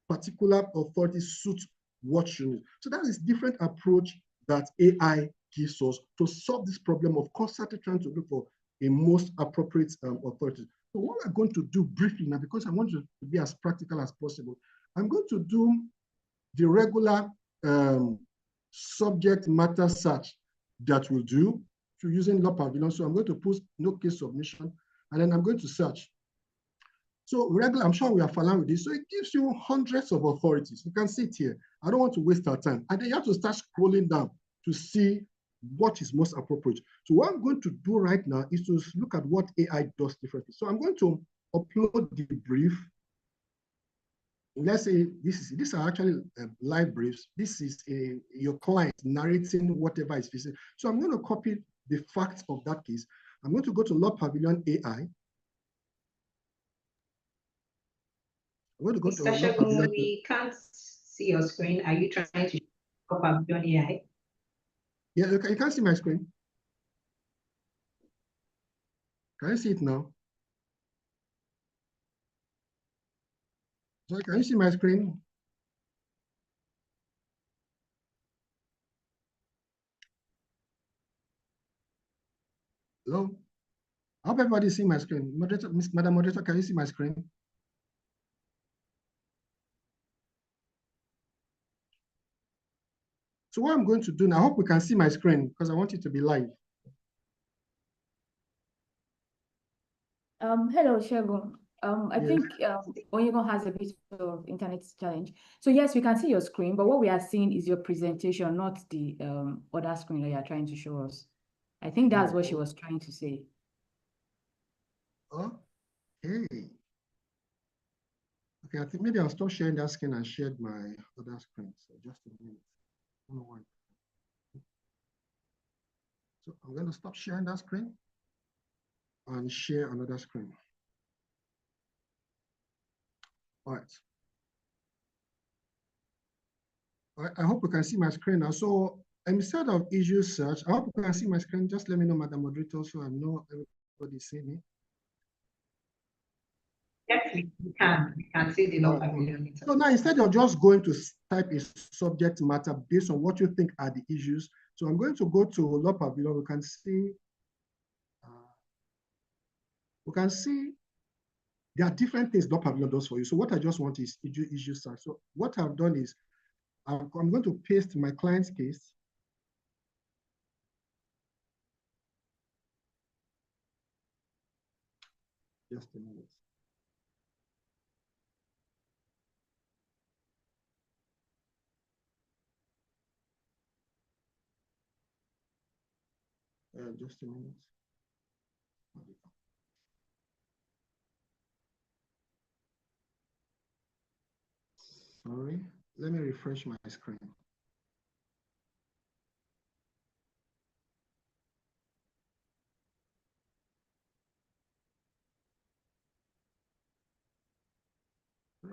particular authority suits what you need. So that is different approach that AI gives us to solve this problem of constantly trying to look for a most appropriate authority. So what I'm going to do briefly now, because I want to be as practical as possible, I'm going to do the regular subject matter search that we'll do through using Law Pavilion. So I'm going to put no case submission, and then I'm going to search. So regular, I'm sure we are familiar with this. So it gives you hundreds of authorities. You can see it here. I don't want to waste our time. And then you have to start scrolling down to see what is most appropriate. So what I'm going to do right now is to look at what AI does differently. So I'm going to upload the brief. Let's say these are actually live briefs. This is your client narrating whatever is facing. So I'm going to copy the facts of that case. I'm going to go to Law Pavilion AI. I'm going to go to Mr. Law Pavilion. Shegun, we can't see your screen. Are you trying to show Pavilion AI? Yeah, you can see my screen. Can you see it now? So can you see my screen? Hello? I hope everybody see my screen. Moderator, Madam Moderator, can you see my screen? So what I'm going to do now, I hope we can see my screen because I want it to be live. Hello, Shegun. I Yes. think Onyegon has a bit of internet challenge. So yes, we can see your screen, but what we are seeing is your presentation, not the other screen that you are trying to show us. I think that's what she was trying to say. Okay. Okay, I think maybe I'll stop sharing that screen and share my other screen. So just a minute. I don't know why. So I'm going to stop sharing that screen and share another screen. All right. All right, I hope you can see my screen now. So instead of issue search, I hope you can see my screen. Just let me know, Madam Moderator, so I know everybody's seeing me. Yes, we can. We can see the Law Pavilion. So now instead of just going to type a subject matter based on what you think are the issues, so I'm going to go to Law Pavilion. We can see there are different things Law Pavilion does for you. So what I just want is issue search. So what I've done is I'm going to paste my client's case. Just a minute. Just a minute. Sorry, let me refresh my screen. I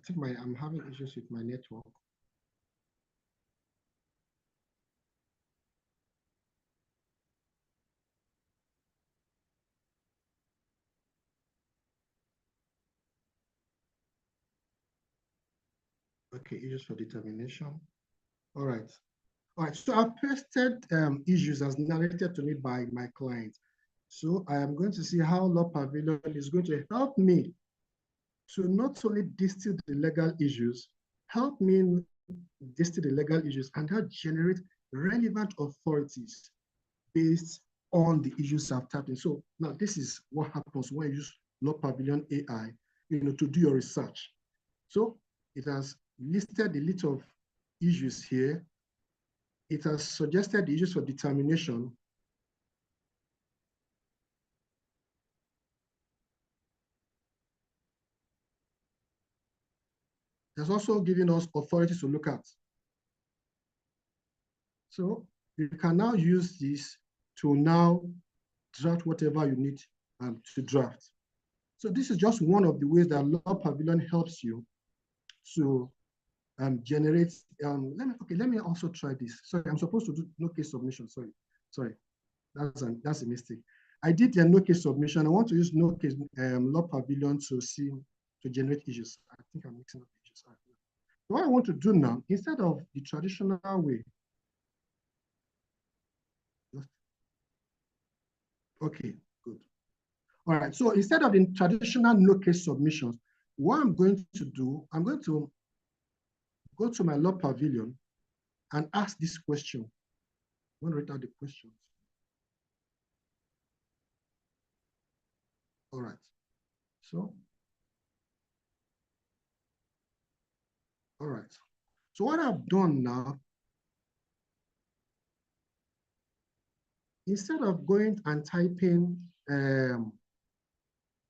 think I'm having issues with my network. Okay, issues for determination. All right. All right, so I've pasted issues as narrated to me by my client. So I am going to see how Law Pavilion is going to help me to not only distill the legal issues, help me distill the legal issues and help generate relevant authorities based on the issues I've tapped in. So now this is what happens when you use Law Pavilion AI, to do your research. So it has listed a list of issues here. It has suggested the issues for determination. It has also given us authorities to look at. So you can now use this to now draft whatever you need to draft. So this is just one of the ways that Law Pavilion helps you to generate. Let me also try this. Sorry, I'm supposed to do no case submission. Sorry, that's a mistake. I did a no case submission. I want to use no case Law Pavilion to generate issues. I think I'm mixing up issues. So what I want to do now, instead of the traditional way, okay, good. All right, so instead of the traditional no case submissions, what I'm going to do, I'm going to go to my Law Pavilion and ask this question. I'm going to write out the questions. All right, so, all right. So what I've done now, instead of going and typing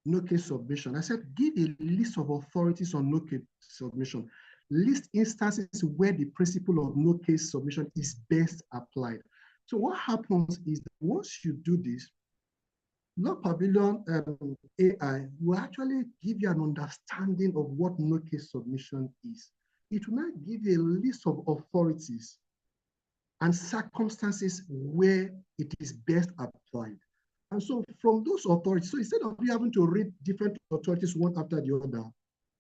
no case submission, I said, give a list of authorities on no case submission. List instances where the principle of no case submission is best applied. So what happens is that once you do this, Law Pavilion AI will actually give you an understanding of what no case submission is. It will not give you a list of authorities and circumstances where it is best applied. And so from those authorities, so instead of you having to read different authorities one after the other,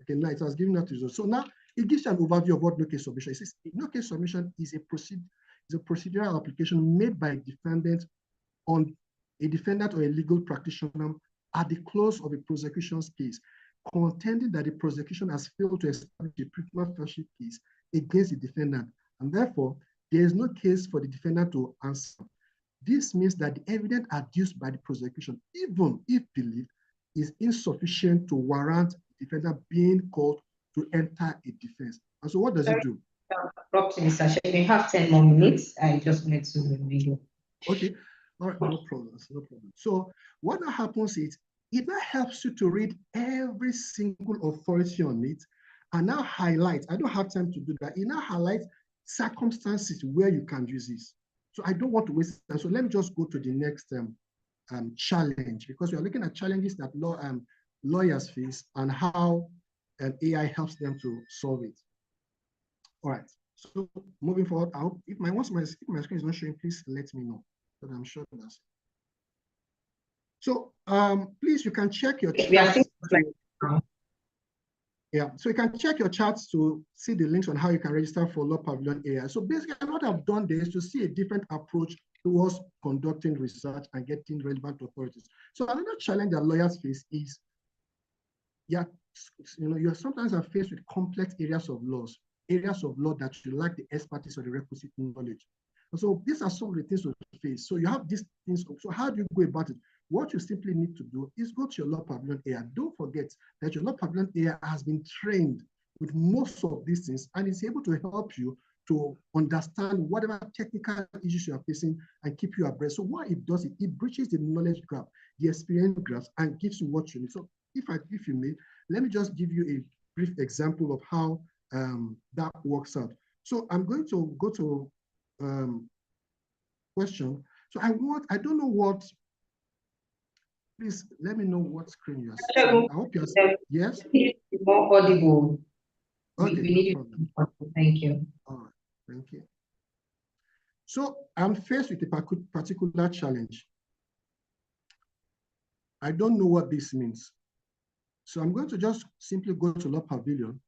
okay, now it has given that result. So now it gives you an overview of what no case submission is. It says no case submission is a procedural application made by a defendant on a defendant or a legal practitioner at the close of a prosecution's case, contending that the prosecution has failed to establish a prima facie case against the defendant, and therefore there is no case for the defendant to answer. This means that the evidence adduced by the prosecution, even if believed, is insufficient to warrant the defendant being called to enter a defense. And so what does it do? Mr. Shea, we have 10 more minutes. I just wanted to review. Okay, all right, no problem, no problem. So what that happens is, it now helps you to read every single authority on it and now highlight. I don't have time to do that. It now highlights circumstances where you can use this. So I don't want to waste time. So let me just go to the next challenge, because we are looking at challenges that lawyers face and how AI helps them to solve it. All right. So moving forward, I hope if my screen is not showing, please let me know, but I'm sure that's it. So please, you can check your charts. Yeah, so you can check your charts to see the links on how you can register for Law Pavilion AI. So basically what I've done there is to see a different approach towards conducting research and getting relevant authorities. So another challenge that lawyers face is, you sometimes are faced with complex areas of law that you lack the expertise or the requisite knowledge. And so these are some of the things to face. So you have these things. So how do you go about it? What you simply need to do is go to your Law Pavilion AI. Don't forget that your Law Pavilion AI has been trained with most of these things and is able to help you to understand whatever technical issues you are facing and keep you abreast. So what it does, it bridges the knowledge gap, the experience gaps, and gives you what you need. So if you may, let me just give you a brief example of how that works out. So I'm going to go to question. So I don't know what. Please let me know what screen you are seeing. I hope you are seeing. Yes? More audible. Okay, We no problem. Thank you. All right, thank you. So I'm faced with a particular challenge. I don't know what this means. So I'm going to just simply go to Law Pavilion.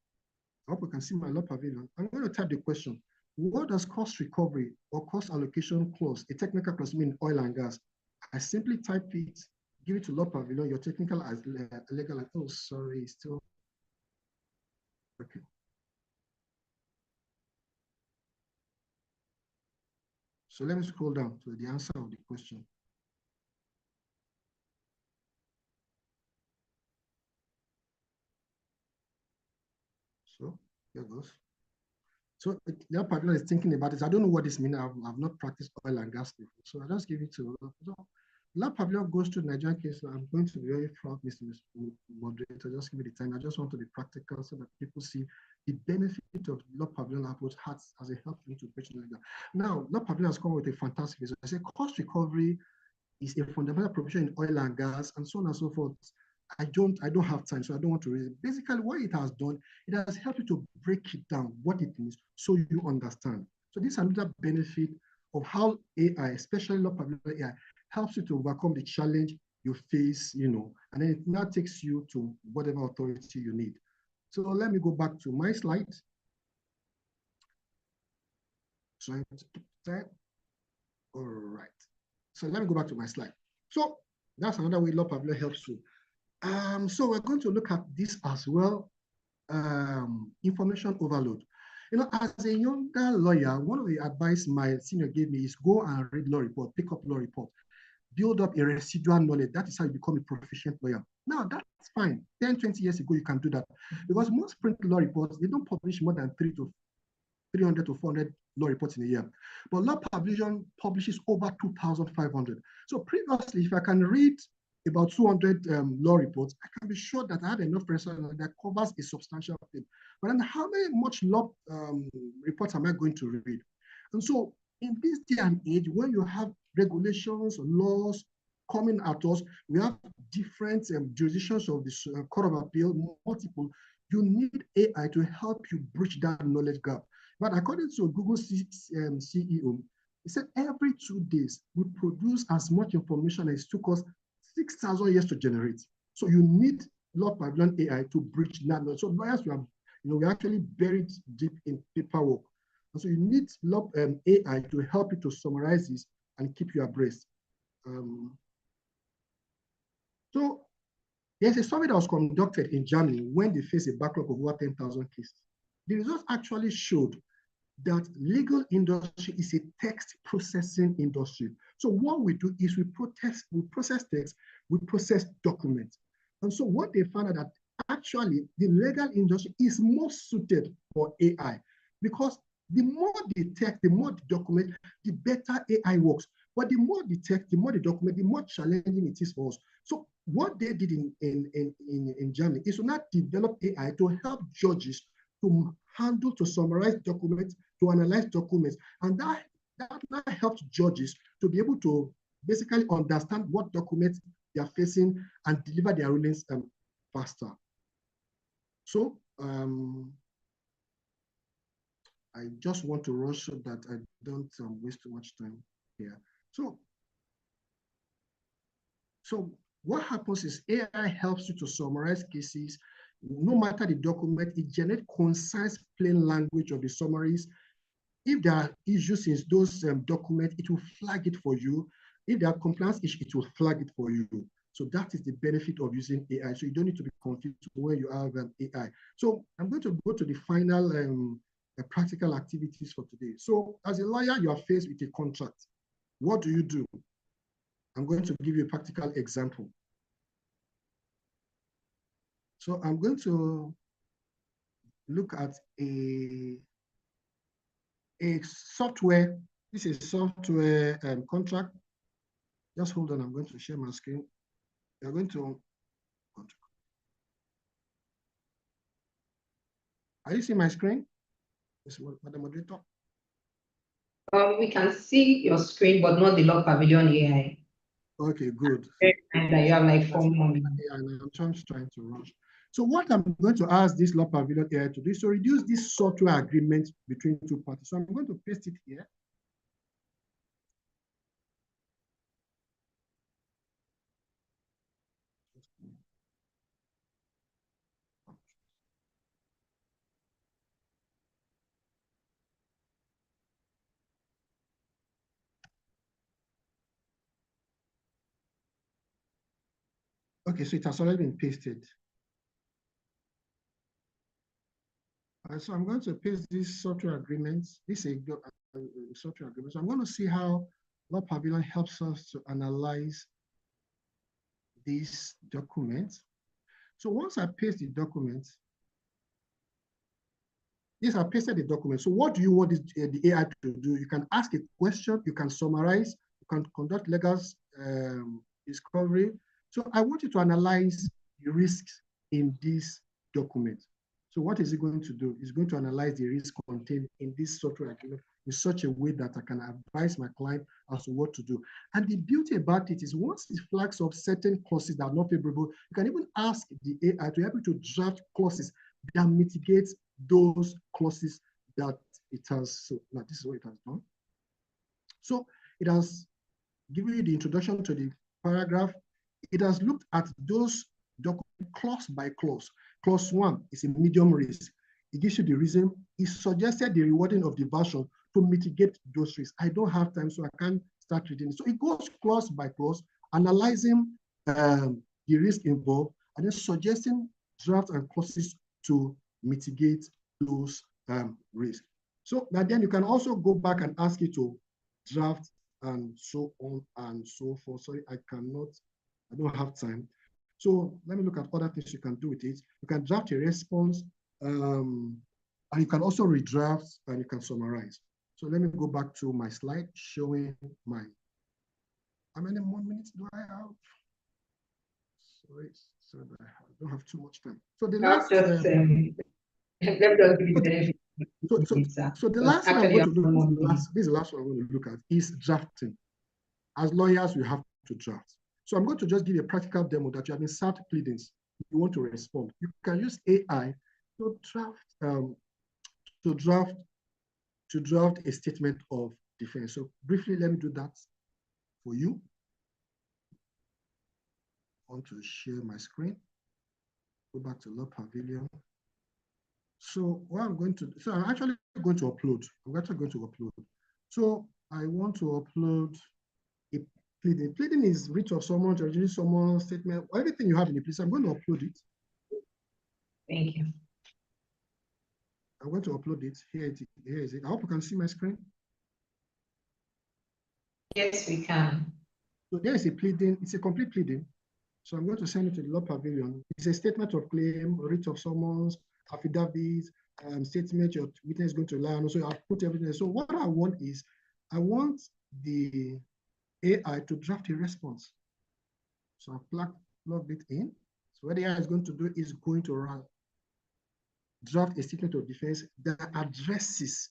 I hope you can see my Law Pavilion. I'm going to type the question. What does cost recovery or cost allocation clause, a technical clause, mean in oil and gas? I simply type it, give it to Law Pavilion, your technical as legal. Oh, sorry, still. Okay. So let me scroll down to the answer of the question. So here goes. So the partner is thinking about this. I don't know what this means. I've not practiced oil and gas before. So I just give it to Lab Pavilion goes to Nigerian case. So I'm going to be very proud, Mr. Moderator. Just give me the time. I just want to be practical so that people see the benefit of Lab Pavilion approach has as a helpful to patient. Now, Lab Pavilion has come with a fantastic result. I say cost recovery is a fundamental provision in oil and gas and so on and so forth. I don't have time, so I don't want to read it. Basically, what it has done, it has helped you to break it down, what it means, so you understand. So this is another benefit of how AI, especially Law Pavilion AI, helps you to overcome the challenge you face, and then it now takes you to whatever authority you need. So let me go back to my slide. Trying to put that. All right. So let me go back to my slide. So that's another way Law Pavilion helps you. So we're going to look at this as well, information overload. As a younger lawyer, one of the advice my senior gave me is go and read law report, pick up law report, build up a residual knowledge. That is how you become a proficient lawyer. Now, that's fine. 10, 20 years ago, you can do that. Because most print law reports, they don't publish more than 300 to 400 law reports in a year. But Law Pavilion publishes over 2,500. So previously, if I can read about 200 law reports, I can be sure that I have enough research that covers a substantial thing. But then how much law reports am I going to read? And so in this day and age, when you have regulations, laws coming at us, we have different jurisdictions of the Court of Appeal, multiple. You need AI to help you bridge that knowledge gap. But according to Google CEO, he said every 2 days we produce as much information as it took us 6,000 years to generate. So you need Law Pavilion AI to bridge that knowledge. So lawyers, we're actually buried deep in paperwork. And so you need AI to help you to summarize this and keep you abreast. So there's a survey that was conducted in Germany when they faced a backlog of over 10,000 cases. The results actually showed that legal industry is a text processing industry. So what we do is we process text, we process documents. And so what they found out that actually the legal industry is more suited for AI, because the more the text, the more the document, the better AI works. But the more the text, the more the document, the more challenging it is for us. So what they did in Germany is to not develop AI to help judges to handle, to summarize documents, to analyze documents. And that helps judges to be able to basically understand what documents they are facing and deliver their rulings faster. So I just want to rush so that I don't waste too much time here. So what happens is AI helps you to summarize cases. No matter the document, it generates concise, plain language of the summaries. If there are issues in those documents, it will flag it for you. If there are compliance issues, it will flag it for you. So that is the benefit of using AI. So you don't need to be confused when you have AI. So I'm going to go to the final practical activities for today. So as a lawyer, you are faced with a contract. What do you do? I'm going to give you a practical example. So I'm going to look at a software. This is a software contract. Just hold on, I'm going to share my screen. You're going to, are you seeing my screen? Madam Moderator? We can see your screen, but not the Law Pavilion AI. Okay, good. And you have like 4 more minutes. I'm just trying to rush. So what I'm going to ask this Law Pavilion AI to do is to reduce this software agreement between two parties. So I'm going to paste it here. Okay, so it has already been pasted. So I'm going to paste this software agreement. This is a software agreement. So I'm going to see how Law Pavilion helps us to analyze these documents. So once I paste the document, yes, I pasted the document. So what do you want the AI to do? You can ask a question, you can summarize, you can conduct legal discovery. So I want you to analyze the risks in this document. So what is it going to do? It's going to analyze the risk contained in this software agreement in such a way that I can advise my client as to what to do. And the beauty about it is once it flags up certain clauses that are not favorable, you can even ask the AI to help you to draft clauses that mitigate those clauses that it has. So now this is what it has done. So it has given you the introduction to the paragraph. It has looked at those documents clause by clause. Clause 1 is a medium risk. It gives you the reason. It suggested the rewarding of the version to mitigate those risks. I don't have time, so I can't start reading it. So it goes clause by clause, analyzing the risk involved, and then suggesting drafts and clauses to mitigate those risks. So now then you can also go back and ask it to draft and so on and so forth. Sorry, I don't have time. So let me look at other things you can do with it. You can draft a response, and you can also redraft, and you can summarize. So let me go back to my slide showing my, how many more minutes do I have? Sorry, I don't have too much time. So the last, Let me just give you the benefit. So the Because last thing I'm actually, going to look I'm this is the last one I'm going to look at is drafting. As lawyers, we have to draft. So I'm going to just give you a practical demo that you have been served pleadings. You want to respond. You can use AI to draft a statement of defense. So briefly, let me do that for you. I want to share my screen. Go back to Law Pavilion. So what I'm going to, so I'm actually going to upload. I'm actually going to upload. So I want to upload a pleading. Pleading is writ of someone, judging someone's statement, everything you have in the place. I'm going to upload it. Thank you. I'm going to upload it. Here is it. I hope you can see my screen. Yes, we can. So there is a pleading. It's a complete pleading. So I'm going to send it to the Law Pavilion. It's a statement of claim, writ of summons, affidavits, statement your witness is going to lie on. So I've put everything. So what I want is, I want the AI to draft a response. So I've plugged it in. So what the AI is going to do is going to draft a statement of defense that addresses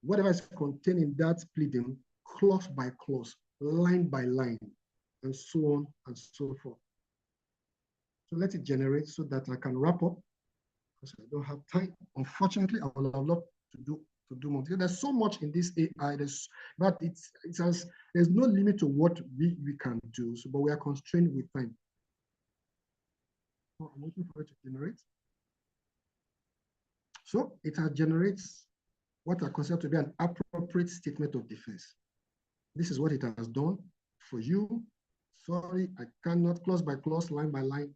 whatever is contained in that pleading, clause by clause, line by line, and so on and so forth. So let it generate so that I can wrap up, because I don't have time. Unfortunately, I would have loved to do more. There's so much in this AI, but there's no limit to what we can do. So, but we are constrained with time. So I'm waiting for it to generate. So it generates what I consider to be an appropriate statement of defense. This is what it has done for you. Sorry, I cannot, clause by clause, line by line,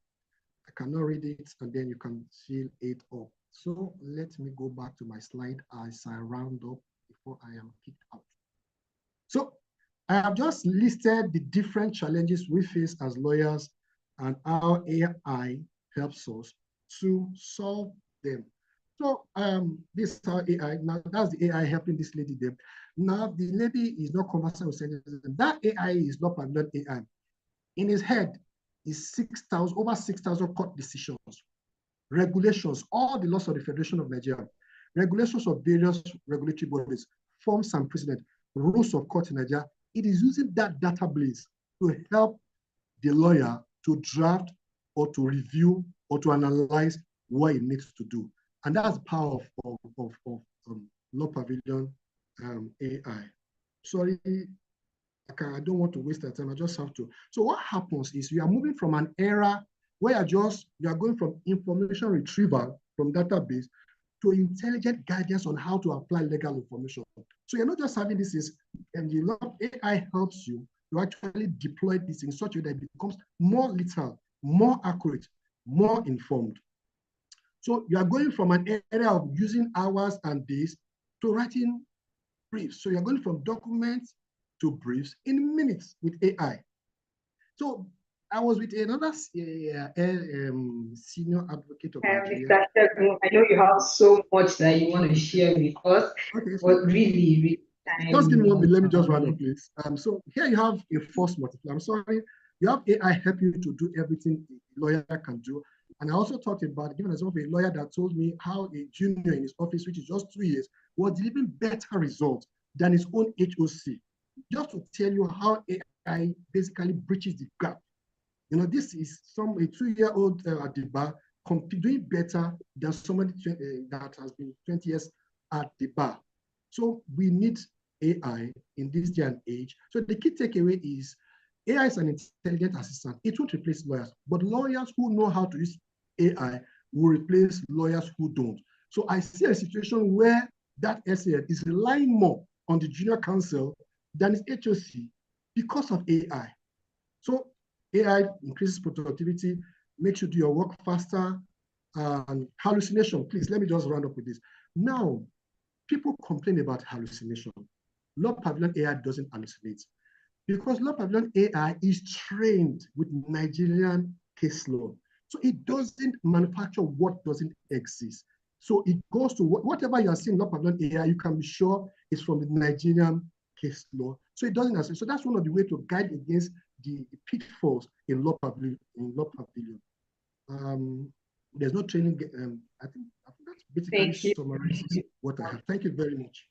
I cannot read it, and then you can fill it up. So let me go back to my slide as I round up before I am kicked out. So I have just listed the different challenges we face as lawyers and how AI helps us to solve them. So this is how AI, now that's the AI helping this lady there. Now the lady is not conversing with citizens. That AI is not Pavilion AI. In his head is over 6,000 court decisions, regulations, all the laws of the Federation of Nigeria, regulations of various regulatory bodies, forms and precedent, rules of court in Nigeria. It is using that database to help the lawyer to draft or to review or to analyze what it needs to do. And that's the power of Law Pavilion AI. Sorry, I don't want to waste that time. I just have to. So what happens is we are moving from an era where you are going from information retrieval from database to intelligent guidance on how to apply legal information. So you're not just having this and AI helps you to actually deploy this in such a way that it becomes more literal, more accurate, more informed. So you are going from an area of using hours and days to writing briefs. So you're going from documents to briefs in minutes with AI. So I was with another senior advocate of Nigeria. I know you have so much that you want to share with us, okay, so but really, just give me 1 minute. Let me just run up, please. So here you have a force multiplier. I'm sorry, you have AI help you to do everything a lawyer can do. And I also talked about, given as of a lawyer that told me how a junior in his office, which is just 2 years, was delivering better results than his own HOC. Just to tell you how AI basically breaches the gap. You know, this is a 2-year-old at the bar doing better than somebody that has been 20 years at the bar. So we need AI in this day and age. So the key takeaway is AI is an intelligent assistant. It won't replace lawyers, but lawyers who know how to use AI will replace lawyers who don't. So I see a situation where that SAN is relying more on the junior counsel than its HOC because of AI. So AI increases productivity, makes you do your work faster, and hallucination. Please, let me just round up with this. Now, people complain about hallucination. Law Pavilion AI doesn't hallucinate because Law Pavilion AI is trained with Nigerian case law. So it doesn't manufacture what doesn't exist. So it goes to whatever you are seeing in Law Pavilion AI, you can be sure it's from the Nigerian case law. So it doesn't assist. So that's one of the ways to guide against the pitfalls in Law Pavilion. There's no training. I think basically Thank you. summarizes what I have. Thank you very much.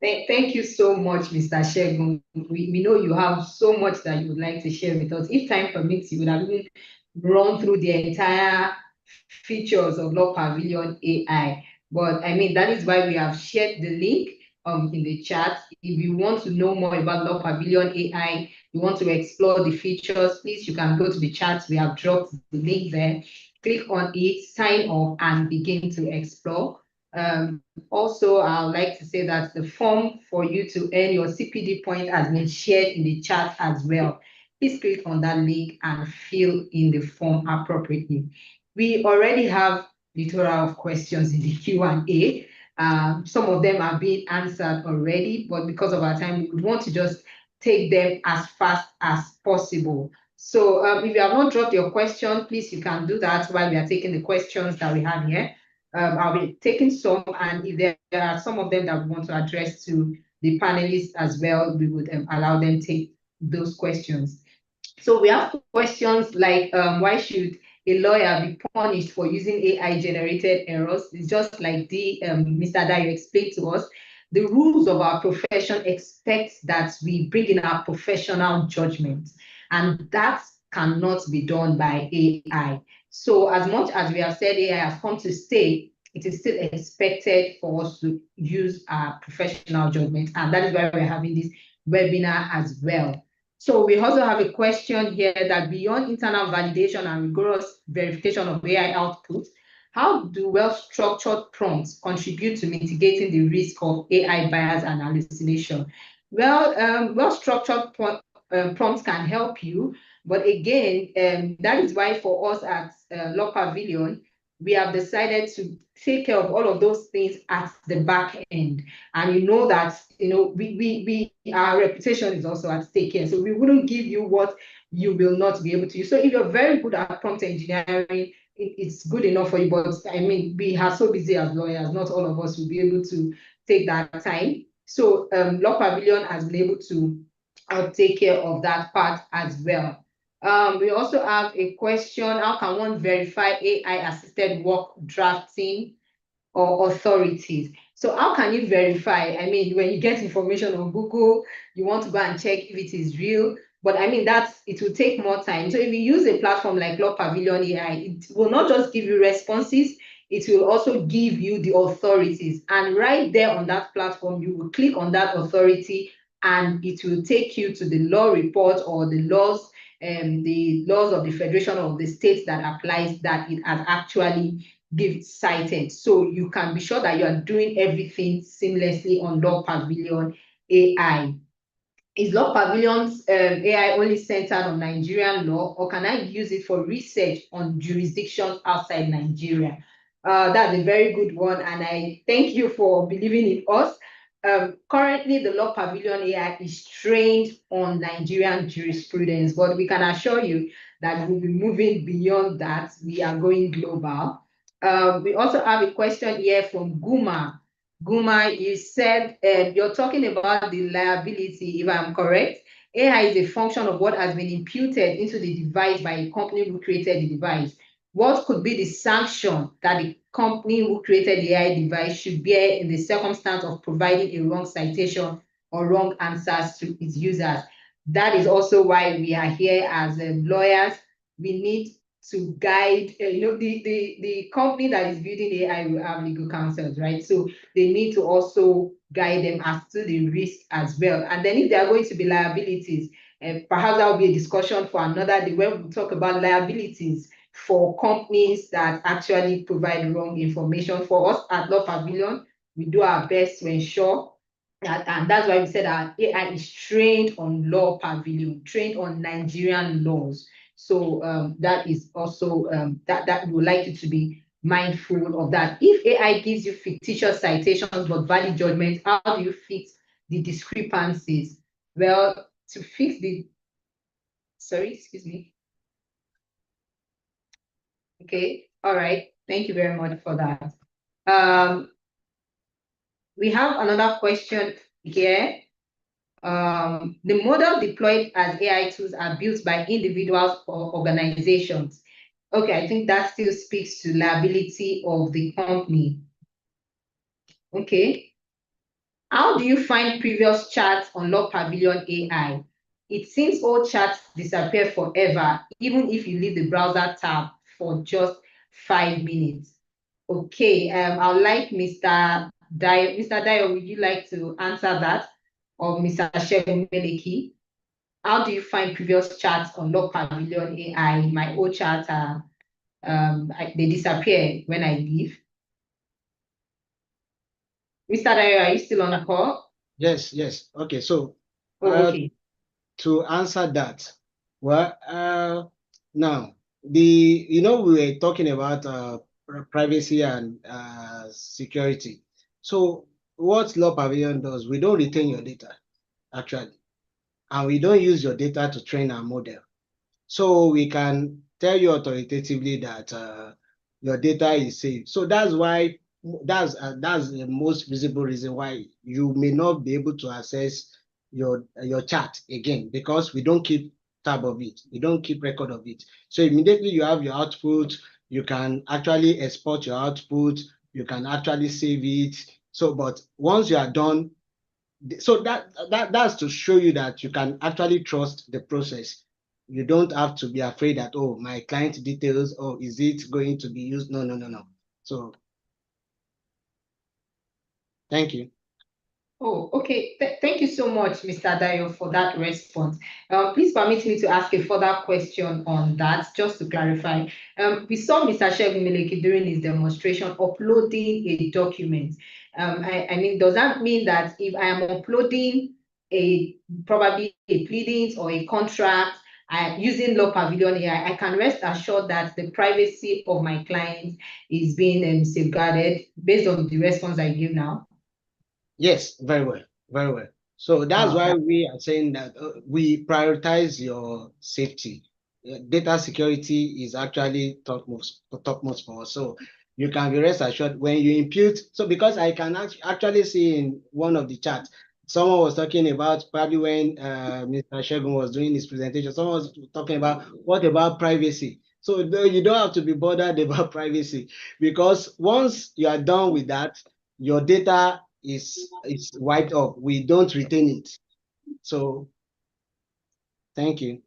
Thank you so much, Mr. Shegun. We know you have so much that you would like to share with us. If time permits, you would have even run through the entire features of Law Pavilion AI. But I mean, that is why we have shared the link in the chat. If you want to know more about Law Pavilion AI, you want to explore the features, please, you can go to the chat. We have dropped the link there. Click on it, sign up, and begin to explore. Also, I would like to say that the form for you to earn your CPD point has been shared in the chat as well. Please click on that link and fill in the form appropriately. We already have literal of questions in the Q&A. Some of them are being answered already, but because of our time, we would want to just take them as fast as possible. So if you have not dropped your question, please, you can do that while we are taking the questions that we have here. I'll be taking some, and if there are some of them that we want to address to the panelists as well, we would allow them take those questions. So we have questions like, why should a lawyer be punished for using AI-generated errors? It's just like Mr. Dayo explained to us. The rules of our profession expect that we bring in our professional judgment, and that cannot be done by AI. So as much as we have said AI has come to stay, it is still expected for us to use our professional judgment, and that is why we're having this webinar as well. So we also have a question here that beyond internal validation and rigorous verification of AI output, how do well-structured prompts contribute to mitigating the risk of AI bias and hallucination? Well, well-structured prompts can help you, but again, that is why for us at Law Pavilion, we have decided to take care of all of those things at the back end. And you know that, our reputation is also at stake here. So we wouldn't give you what you will not be able to use. So if you're very good at prompt engineering, it's good enough for you. But I mean, we are so busy as lawyers, not all of us will be able to take that time. So Law Pavilion has been able to take care of that part as well. We also have a question, how can one verify AI-assisted work drafting or authorities? So how can you verify? I mean, when you get information on Google, you want to go and check if it is real, but I mean, it will take more time. So if you use a platform like Law Pavilion AI, it will not just give you responses, it will also give you the authorities. And right there on that platform, you will click on that authority and it will take you to the law report or the laws of the federation or the states that applies that it has actually cited. So you can be sure that you are doing everything seamlessly on Law Pavilion AI. Is Law Pavilion's AI only centered on Nigerian law, or can I use it for research on jurisdictions outside Nigeria? That's a very good one, and I thank you for believing in us. Currently, the Law Pavilion AI is trained on Nigerian jurisprudence, but we can assure you that we'll be moving beyond that. We are going global. We also have a question here from Guma. Guma, you said you're talking about the liability, if I'm correct. AI is a function of what has been imputed into the device by a company who created the device. What could be the sanction that the company who created the AI device should bear in the circumstance of providing a wrong citation or wrong answers to its users? That is also why we are here as lawyers. We need to guide, the company that is building AI will have legal counsels, right? So they need to also guide them as to the risk as well. And then if there are going to be liabilities, perhaps that will be a discussion for another day when we talk about liabilities for companies that actually provide wrong information. For us at Law Pavilion, we do our best to ensure that, and that's why we said our AI is trained on Law Pavilion, trained on Nigerian laws. So that is also that we would like you to be mindful of that. If AI gives you fictitious citations but valid judgment, how do you fix the discrepancies? Well, to fix excuse me. Okay, all right. Thank you very much for that. We have another question here. The model deployed as AI tools are built by individuals or organizations. Okay, I think that still speaks to liability of the company. Okay. How do you find previous chats on Law Pavilion AI? It seems all chats disappear forever, even if you leave the browser tab for just 5 minutes. Okay, I would like Mr. Dio. Mr. Dio, would you like to answer that? Or Mr. Shegun Meleki? How do you find previous chats on Law Pavilion AI? My old chats are they disappear when I leave. Mr. Dio, are you still on the call? Yes, yes. Okay, so Oh, okay. to answer that, well, now we were talking about privacy and security. So what Law Pavilion does, we don't retain your data actually, and we don't use your data to train our model. So we can tell you authoritatively that your data is safe. So that's why that's the most visible reason why you may not be able to access your chat again, because we don't keep tab of it. We don't keep record of it. So immediately you have your output, you can actually export your output, you can actually save it. So, but once you are done, so that's to show you that you can actually trust the process. You don't have to be afraid that, oh, my client details, oh, is it going to be used? No, no, no, no. So thank you. Oh, okay. Thank you so much, Mr. Dayo, for that response. Please permit me to ask a further question on that, just to clarify. We saw Mr. Shegun Meleki during his demonstration uploading a document. I mean, does that mean that if I am uploading probably a pleadings or a contract using Law Pavilion AI, I can rest assured that the privacy of my client is being safeguarded based on the response I give now? Yes, very well, very well. So that's Wow. why we are saying that we prioritize your safety. Data security is actually topmost for us. So you can be rest assured when you impute. So because I can actually see in one of the chats, someone was talking about probably when Mr. Shegun was doing his presentation, someone was talking about what about privacy. So you don't have to be bothered about privacy, because once you are done with that, your data is wiped off. We don't retain it. So thank you.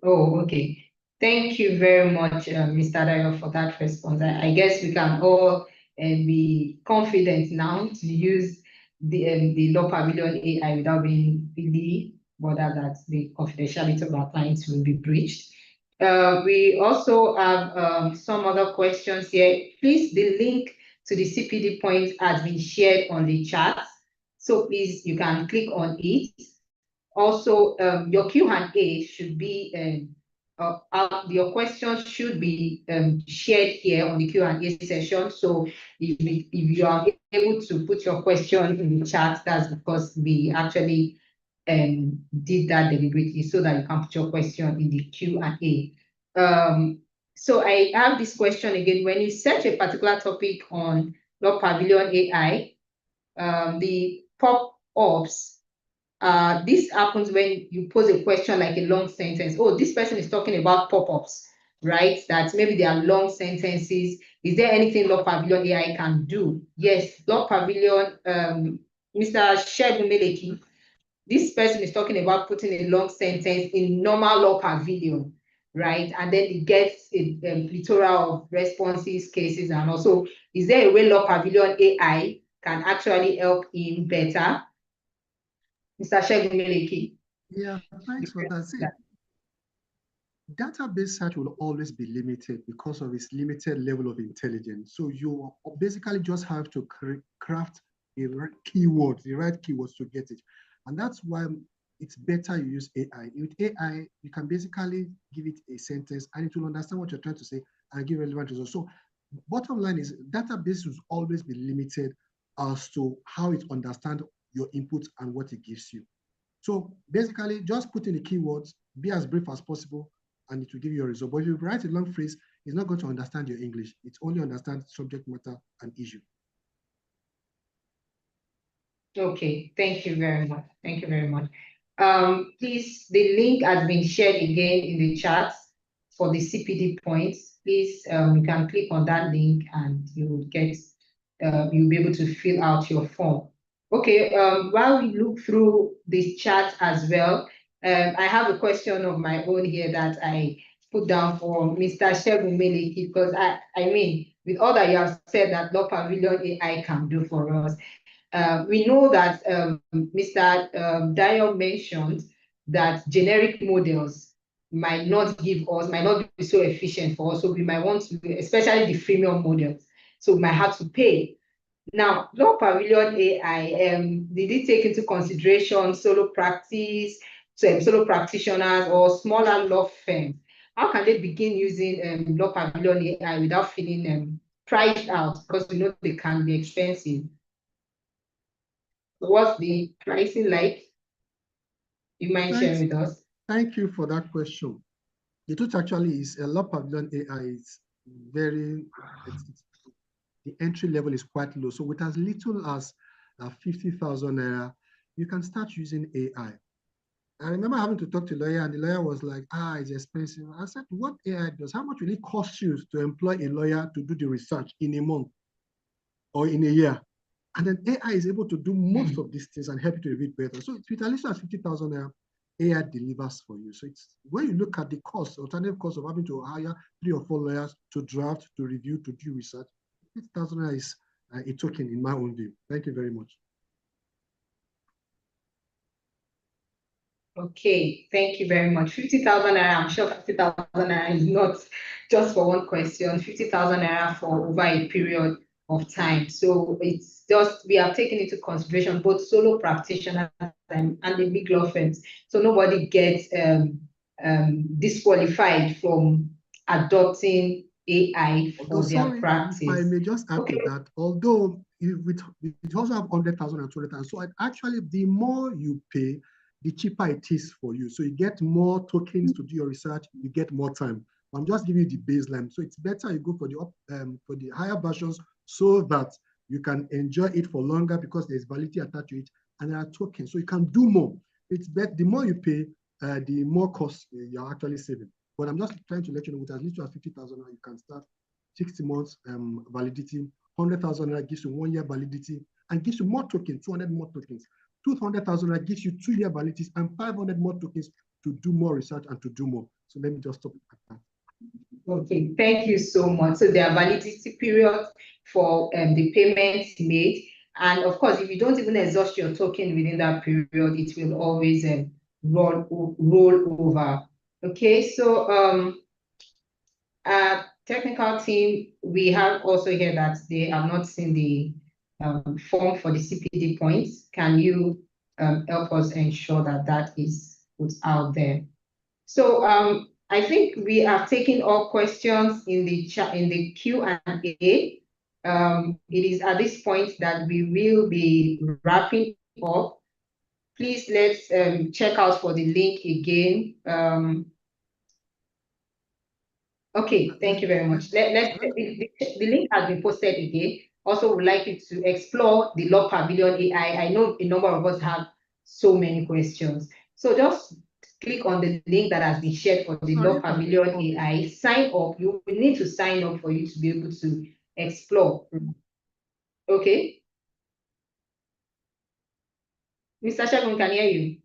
Oh, okay. Thank you very much, Mr. Dayo, for that response. I guess we can all be confident now to use the Law Pavilion AI without being really bothered that the confidentiality of our clients will be breached. We also have some other questions here. Please, the link to the CPD points has been shared on the chat. So please, you can click on it. Also, your Q&A should be, your questions should be shared here on the Q&A session. So if you are able to put your question in the chat, that's because we actually did that deliberately so that you can put your question in the Q&A. So I have this question again. When you search a particular topic on Law Pavilion AI, the pop-ups, this happens when you pose a question like a long sentence. Oh, this person is talking about pop-ups, right? That maybe they are long sentences. Is there anything Law Pavilion AI can do? Yes, Law Pavilion, Mr. Shegun Meleki, this person is talking about putting a long sentence in normal Law Pavilion, right? And then it gets a plethora of responses, cases, and also, is there a way Law Pavilion AI can actually help him better? Mr. Shegun Meleki. Yeah, thanks for that. See, database search will always be limited because of its limited level of intelligence. So you basically just have to craft the right keywords to get it. And that's why it's better you use AI. With AI, you can basically give it a sentence and it will understand what you're trying to say and give relevant results. So bottom line is database will always be limited as to how it understands your input and what it gives you. So basically, just put in the keywords, be as brief as possible, and it will give you a result. But if you write a long phrase, it's not going to understand your English. It only understands subject matter and issue. Okay, thank you very much. Thank you very much. Please, the link has been shared again in the chat. for the CPD points, please, you can click on that link and you will get, you'll be able to fill out your form. Okay, while we look through this chat as well, I have a question of my own here that I put down for Mr. Shegun Meleki, because I mean, with all that you have said that Law Pavilion AI can do for us, we know that Mr. Dio mentioned that generic models might not be so efficient for us. So we might want to, especially the freemium models. So we might have to pay. Now, Law Pavilion AI, did it take into consideration solo practitioners or smaller law firms? How can they begin using Law Pavilion AI without feeling priced out? Because we know they can be expensive. What's the pricing like? You mind sharing with us? Thank you for that question. The truth actually is a Law Pavilion AI is the entry level is quite low. So with as little as 50,000 naira, you can start using AI. I remember having to talk to a lawyer, and the lawyer was like, it's expensive. I said, what AI does? How much will it cost you to employ a lawyer to do the research in a month or in a year? And then AI is able to do most of these things and help you to read better. So with at least 50,000 naira, AI delivers for you. So it's when you look at the cost, alternative cost of having to hire 3 or 4 lawyers to draft, to review, to do research, 50,000 naira is a token in my own view. Thank you very much. Okay, thank you very much. 50,000 naira, I'm sure 50,000 naira is not just for one question, 50,000 naira for over a period of time. So it's just, we have taken into consideration both solo practitioners and the big law firms. So nobody gets disqualified from adopting AI for their practice. If I may just add to that, although it also have 100,000 and 200,000, so actually the more you pay, the cheaper it is for you. So you get more tokens to do your research, you get more time. I'm just giving you the baseline. So it's better you go for the higher versions so that you can enjoy it for longer because there's validity attached to it and there are tokens. So you can do more. It's better, the more you pay, the more cost you're actually saving. But I'm just trying to let you know, with as little as 50,000, you can start 60 months validity, 100,000 gives you 1 year validity and gives you more tokens, 200 more tokens. 200,000 gives you 2 year validities and 500 more tokens to do more research and to do more. So let me just stop at that. Okay, thank you so much. So there are validity periods for the payments made. And of course, if you don't even exhaust your token within that period, it will always roll over. Okay, so technical team, we have also heard that they have not seen the form for the CPD points. Can you help us ensure that that is put out there? So I think we have taken all questions in the chat, in the Q&A. It is at this point that we will be wrapping up. Please let's check out for the link again. Okay, thank you very much. The link has been posted again. Also, would like you to explore the Law Pavilion AI. I know a number of us have so many questions. So just click on the link that has been shared for the Law Pavilion AI. Sign up. You will need to sign up for you to be able to explore. Okay. Mr. Shegun, can hear you.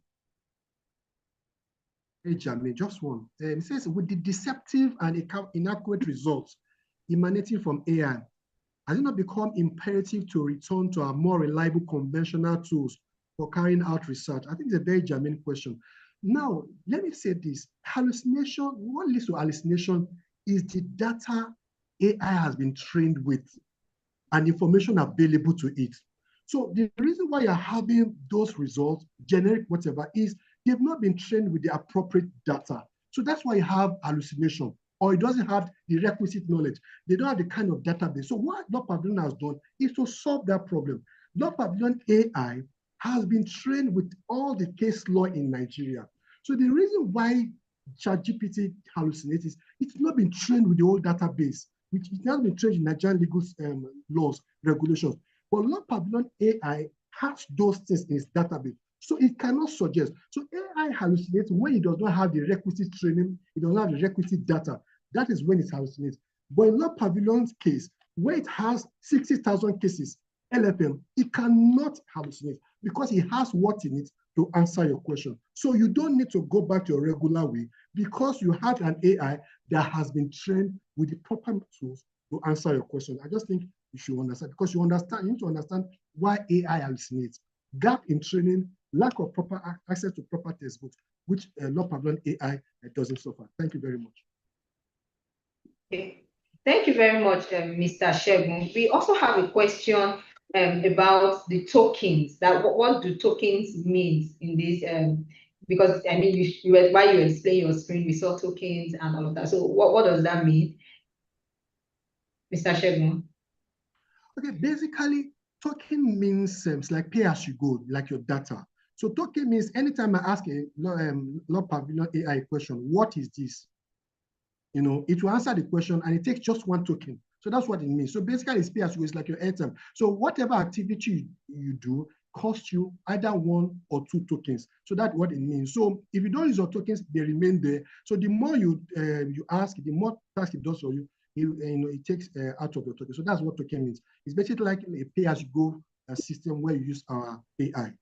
Hey, Jamie, just one. It says, with the deceptive and inaccurate results emanating from AI, has it not become imperative to return to our more reliable conventional tools for carrying out research? I think it's a very germane question. Now, let me say this. Hallucination, what leads to hallucination is the data AI has been trained with and information available to it. So the reason why you're having those results, generic whatever, is they've not been trained with the appropriate data. So that's why you have hallucination, or it doesn't have the requisite knowledge. They don't have the kind of database. So what Law Pavilion has done is to solve that problem. Law Pavilion AI has been trained with all the case law in Nigeria. So the reason why ChatGPT hallucinates is it's not been trained with the whole database, which it has been trained in Nigerian legal laws, regulations. But Law Pavilion AI has those things in its database. So it cannot suggest. So AI hallucinates when it does not have the requisite training, it does not have the requisite data. That is when it hallucinates. But in Law Pavilion's case, where it has 60,000 cases, LFM, it cannot hallucinate because it has what it needs to answer your question. So you don't need to go back to your regular way because you have an AI that has been trained with the proper tools to answer your question. I just think you should understand, because you need to understand why AI hallucinates. Gap in training, lack of proper access to proper textbooks, which Law Pavilion AI doesn't suffer. Thank you very much. Okay. Thank you very much, Mr. Shegun. We also have a question about the tokens. That what do tokens mean in this? Because I mean, while you explain your screen, we saw tokens and all of that. So what does that mean, Mr. Shegun? Okay, basically, token means like pay as you go, like your data. So token means anytime I ask a Law Pavilion AI question, what is this? You know, it will answer the question and it takes just one token. So that's what it means. So basically, it's pay as you go, it's like your airtime. So whatever activity you do costs you either 1 or 2 tokens. So that's what it means. So if you don't use your tokens, they remain there. So the more you ask, the more task it does for you. It takes out of your token. So that's what token means. It's basically like a pay-as-you-go system where you use our AI.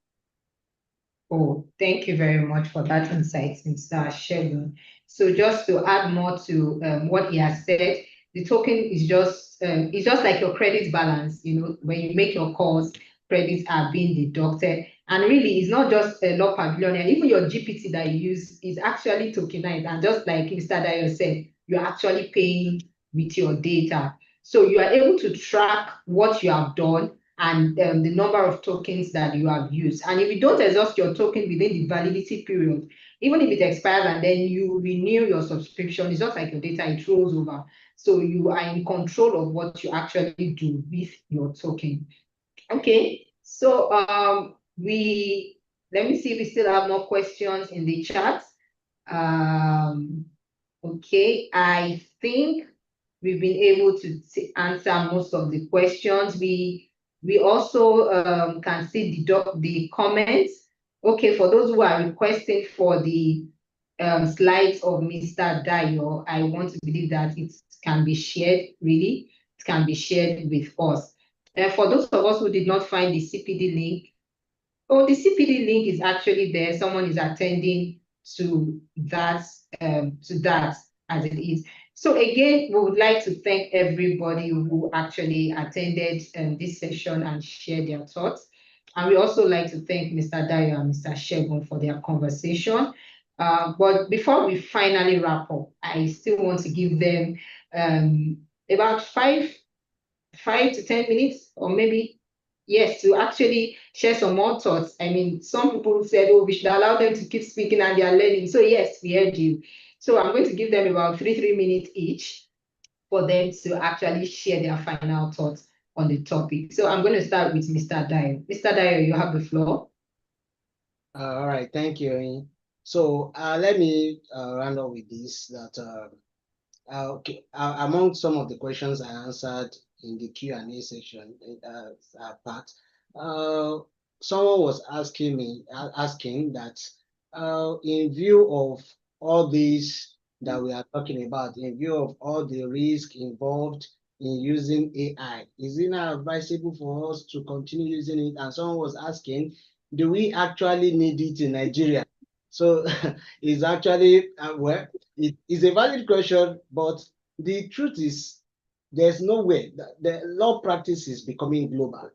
Oh, thank you very much for that insight, Mr. Shegun. So just to add more to what he has said, the token is just like your credit balance. You know, when you make your calls, credits are being deducted. And really, it's not just a Law Pavilion. Even your GPT that you use is actually tokenized. And just like Mr. Dayo said, you're actually paying with your data. So you are able to track what you have done and the number of tokens that you have used. And if you don't exhaust your token within the validity period, even if it expires and then you renew your subscription, it's just like your data, it rolls over. So you are in control of what you actually do with your token. Okay, so let me see if we still have more questions in the chat. Okay, I think we've been able to answer most of the questions. We also can see the comments. Okay, for those who are requesting for the slides of Mr. Dayo, I want to believe that it can be shared, really. It can be shared with us. For those of us who did not find the CPD link, the CPD link is actually there. Someone is attending to that as it is. So again, we would like to thank everybody who actually attended this session and shared their thoughts. And we also like to thank Mr. Dayo and Mr. Shegun for their conversation. But before we finally wrap up, I still want to give them about 5 to 10 minutes, or maybe, yes, to actually share some more thoughts. I mean, some people said, oh, we should allow them to keep speaking and they are learning. So yes, we heard you. So I'm going to give them about 3 minutes each for them to actually share their final thoughts on the topic. So I'm going to start with Mr. Dayo. Mr. Dayo, you have the floor. All right, thank you. So let me round up with this, that okay, among some of the questions I answered in the Q&A section part, someone was asking that in view of all these that we are talking about, in view of all the risk involved in using AI, is it not advisable for us to continue using it? And someone was asking, do we actually need it in Nigeria? So it's actually, well, it is a valid question, but the truth is there's no way. The law practice is becoming global.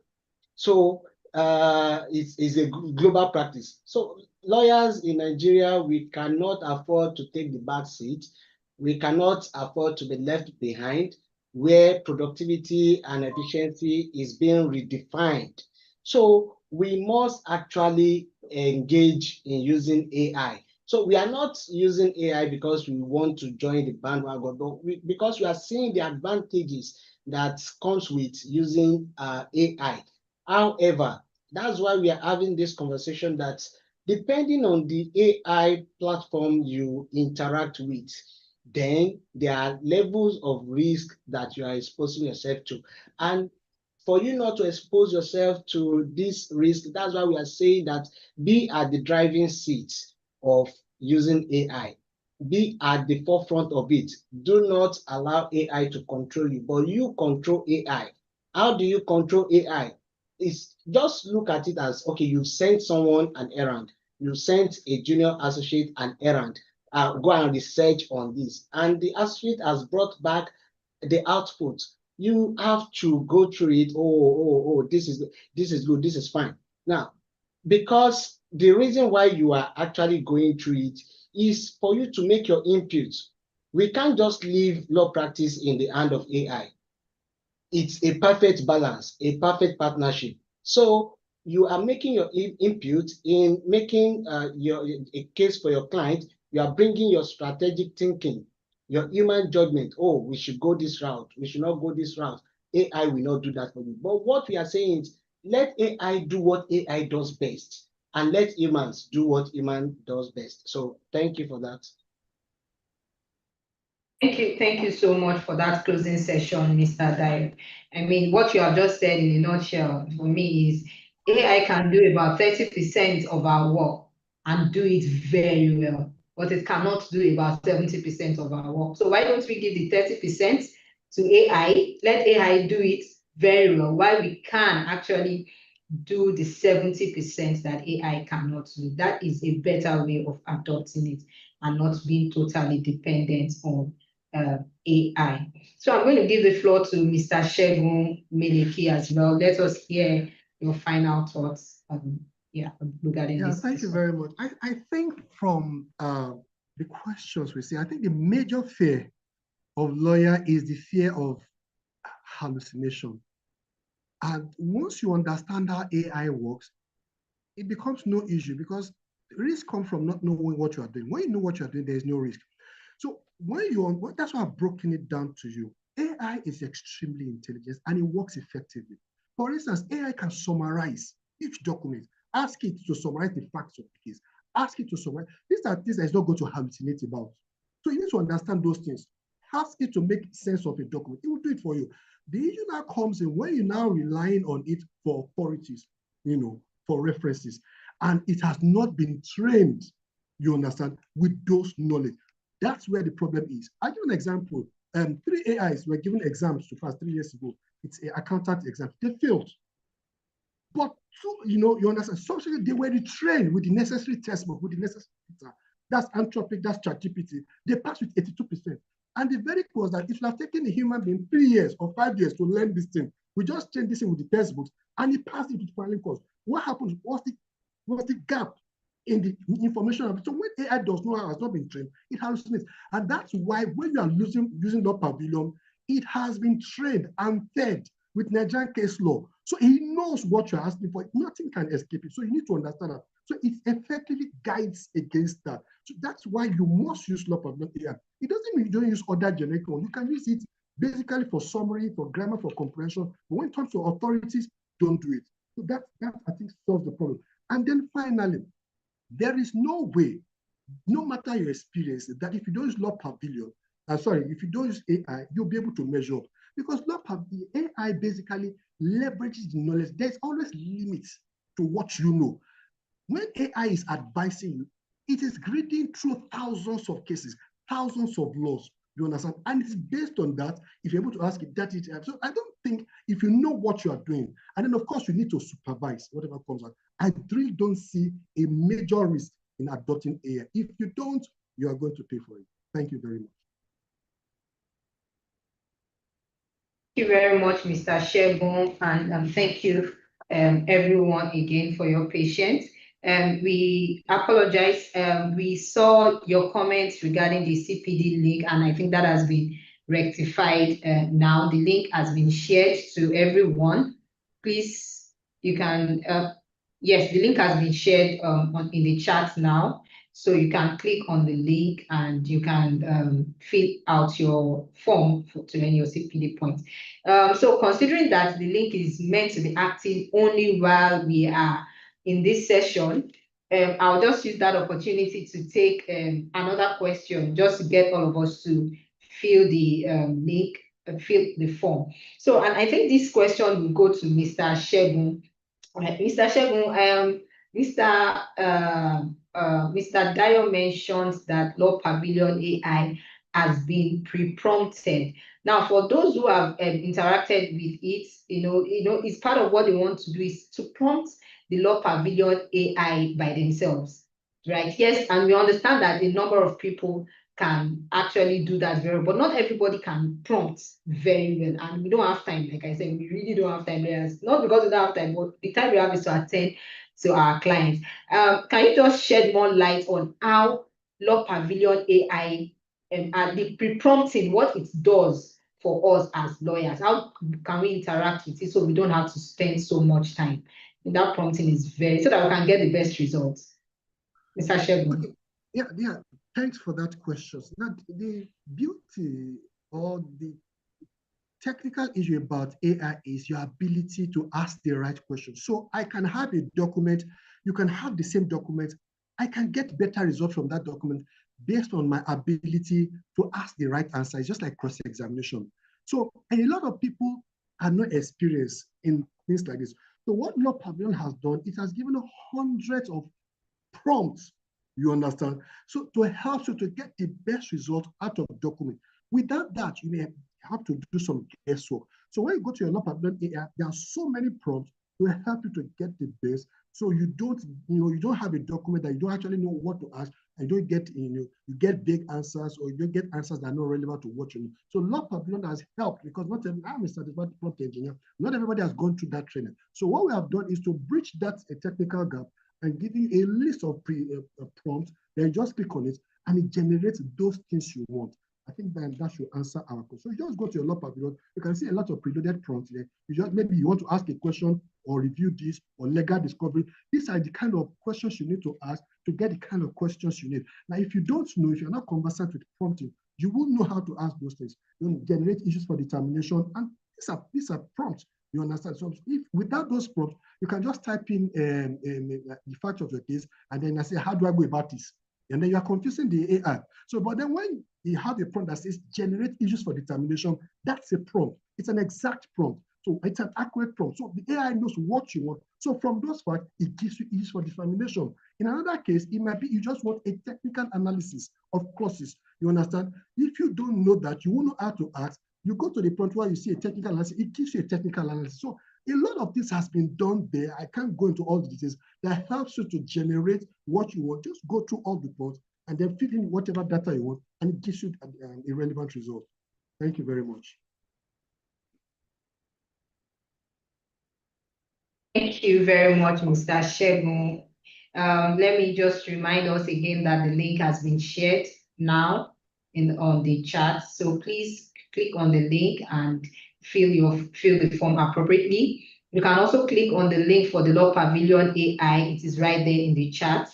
So it's a global practice. So lawyers in Nigeria, we cannot afford to take the back seat. We cannot afford to be left behind where productivity and efficiency is being redefined. So we must actually engage in using AI. So we are not using AI because we want to join the bandwagon, but because we are seeing the advantages that comes with using AI. However, that's why we are having this conversation, that depending on the AI platform you interact with, then there are levels of risk that you are exposing yourself to. And for you not to expose yourself to this risk. That's why we are saying that be at the driving seat of using AI. Be at the forefront of it. Do not allow AI to control you, but you control AI. How do you control AI? It's just look at it as, okay, you've sent someone an errand. You sent a junior associate an errand. Go and research on this. And the associate has brought back the output. You have to go through it. This is good, this is fine. Now, because the reason why you are actually going through it is for you to make your input. We can't just leave law practice in the hand of AI. It's a perfect balance, a perfect partnership. So you are making your input in making a case for your client. You are bringing your strategic thinking, your human judgment. Oh, we should go this route. We should not go this route. AI will not do that for you. But what we are saying is, let AI do what AI does best, and let humans do what human does best. So thank you for that. Thank you so much for that closing session, Mr. Dai. I mean, what you have just said in a nutshell for me is AI can do about 30% of our work and do it very well, but it cannot do about 70% of our work. So why don't we give the 30% to AI, let AI do it very well, while we can actually do the 70% that AI cannot do. That is a better way of adopting it and not being totally dependent on AI. So I'm going to give the floor to Mr. Segun Meleki as well. Let us hear your final thoughts regarding this. Thank you very much. I think from the questions we see, I think the major fear of lawyer is the fear of hallucination. And once you understand how AI works, it becomes no issue, because risk comes from not knowing what you are doing. When you know what you are doing, there is no risk. So that's why I've broken it down to you. AI is extremely intelligent and it works effectively. For instance, AI can summarize each document, ask it to summarize the facts of the case, ask it to summarize. These are things that it's not going to hallucinate about. So you need to understand those things. Ask it to make sense of a document. It will do it for you. The issue now comes in when you're now relying on it for authorities, for references, and it has not been trained, you understand, with those knowledge. That's where the problem is. I'll give an example. 3 AIs were given exams to pass 3 years ago. It's an accountant exam. They failed. But you understand, socially they were trained with the necessary textbook, with the necessary data. That's Anthropic, that's ChatGPT. They passed with 82%. And the verdict was that it would have taken a human being 3 years or 5 years to learn this thing. We just trained this thing with the textbooks, and he passed it with filing course. What happened was the gap in the information of it. So when AI does not has not been trained, it hallucinates. And that's why when you are using Law Pavilion, it has been trained and fed with Nigerian case law. So he knows what you're asking for. Nothing can escape it. So you need to understand that. So it effectively guides against that. So that's why you must use Law Pavilion AI. It doesn't mean you don't use other generic ones. You can use it basically for summary, for grammar, for comprehension. But when it comes to authorities, don't do it. So that I think solves the problem. And then finally, there is no way, no matter your experience, that if you don't use Law Pavilion, if you don't use AI, you'll be able to measure up. Because Law Pavilion, AI basically leverages the knowledge. There's always limits to what you know. When AI is advising you, it is reading through thousands of cases, thousands of laws. You understand? And it's based on that, if you're able to ask it, that is. So I don't think, if you know what you are doing, and then of course you need to supervise whatever comes out. I really don't see a major risk in adopting AI. If you don't, you are going to pay for it. Thank you very much. Thank you very much, Mr. Segun, and thank you everyone again for your patience. We apologize. We saw your comments regarding the CPD link, and I think that has been rectified now. The link has been shared to everyone. Please, you can, yes, the link has been shared in the chat now. So you can click on the link and you can fill out your form to earn your CPD points. So considering that the link is meant to be active only while we are in this session, I'll just use that opportunity to take another question, just to get all of us to fill the link fill the form. So, and I think this question will go to Mr. Shegun. Mr. Shegun, Mr. Dayo mentioned that Law Pavilion AI has been pre-prompted. Now, for those who have interacted with it, it's part of what they want to do is to prompt the Law Pavilion AI by themselves, right? Yes, and we understand that a number of people can actually do that very, but not everybody can prompt very well, and we don't have time. Like I said, we really don't have time. Not because we don't have time, but the time we have is to attend to our clients. Can you just shed more light on how Law Pavilion AI and the pre-prompting, what it does for us as lawyers? How can we interact with it so we don't have to spend so much time? And that prompting is so that we can get the best results. Mr. Shegun. Okay. Yeah. Thanks for that question. Now, the beauty or the technical issue about AI is your ability to ask the right question. So I can have a document, you can have the same document, I can get better results from that document based on my ability to ask the right answer. It's just like cross-examination. So, and a lot of people are not experienced in things like this. So what Law Pavilion has done, it has given hundreds of prompts, you understand? So to help you to get the best result out of document. Without that, you may have to do some guesswork. So when you go to your Law Pavilion AI, there are so many prompts to help you to get the best. So you don't have a document that you don't actually know what to ask, and you don't get, you get big answers, or you don't get answers that are not relevant to what you know. So Law Pavilion has helped, because I'm a certified prompt engineer. Not everybody has gone through that training. So what we have done is to bridge that technical gap and give you a list of prompts. Then you just click on it, and it generates those things you want. I think that should answer our question. So you just go to your Law Pavilion. You can see a lot of preloaded prompts there. Maybe you want to ask a question or review this or legal discovery. These are the kind of questions you need to ask to get the kind of questions you need. Now, if you don't know, if you're not conversant with prompting, you will know how to ask those things. You generate issues for determination, and these are prompts. You understand? So if without those prompts, you can just type in the fact of your case, and then I say, how do I go about this? And then you are confusing the AI. So, but then when you have a prompt that says generate issues for determination, that's a prompt. It's an exact prompt. So it's an accurate prompt. So the AI knows what you want. So from those facts, it gives you issues for determination. In another case, it might be you just want a technical analysis of clauses. You understand? If you don't know that, you won't know how to ask. You go to the prompt where you see a technical analysis, it gives you a technical analysis. So a lot of this has been done there. I can't go into all the details. That helps you to generate what you want. Just go through all the prompts and then fill in whatever data you want, and it gives you a relevant result. Thank you very much. Thank you very much, Mr. Shegun. Let me just remind us again that the link has been shared now on the chat. So please click on the link and fill the form appropriately. You can also click on the link for the Law Pavilion AI. It is right there in the chat.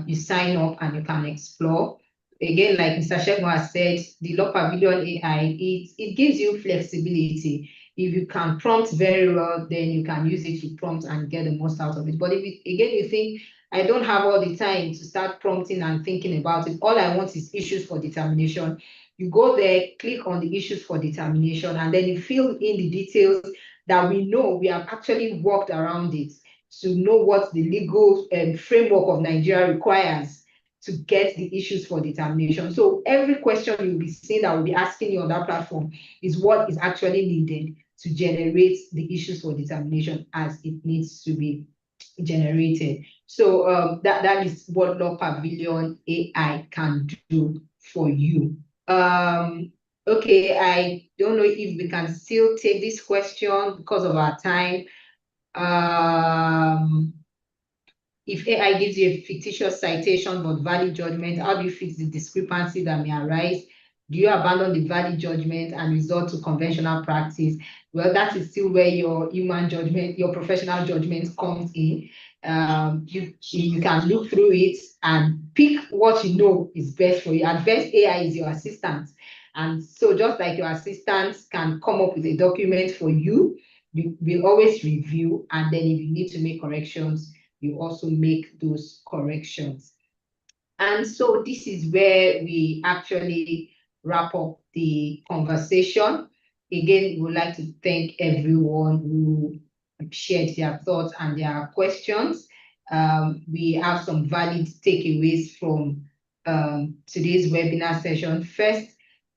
You sign up and you can explore. Again, like Mr. Shegun has said, the Law Pavilion AI, it gives you flexibility. If you can prompt very well, then you can use it to prompt and get the most out of it. But if you think, I don't have all the time to start prompting and thinking about it, all I want is issues for determination. You go there, click on the issues for determination, and then you fill in the details that we know we have actually worked around it to know what the legal framework of Nigeria requires to get the issues for determination. So every question you'll be seeing that will be asking you on that platform is what is actually needed to generate the issues for determination as it needs to be generated. So that is what Law Pavilion AI can do for you. Okay, I don't know if we can still take this question because of our time. If AI gives you a fictitious citation but valid judgment, how do you fix the discrepancy that may arise? Do you abandon the valid judgment and resort to conventional practice? Well, that is still where your human judgment, your professional judgment comes in. You can look through it and pick what you know is best for you. At best, AI is your assistant. And so just like your assistant can come up with a document for you, you will always review, and then if you need to make corrections, you also make those corrections. And so this is where we actually wrap up the conversation. again, we would like to thank everyone who shared their thoughts and their questions. We have some valid takeaways from today's webinar session. First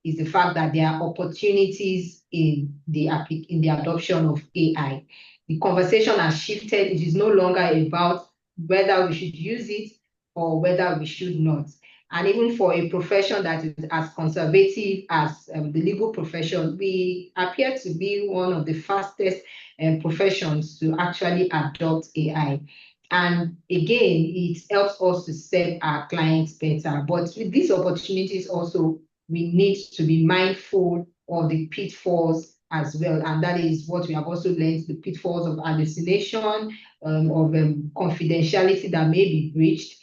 is the fact that there are opportunities in the adoption of AI. The conversation has shifted. It is no longer about whether we should use it or whether we should not. And even for a profession that is as conservative as the legal profession, we appear to be one of the fastest professions to actually adopt AI. And again, it helps us to serve our clients better. But with these opportunities also, we need to be mindful of the pitfalls as well. And that is what we have also learned, the pitfalls of hallucination, of confidentiality that may be breached.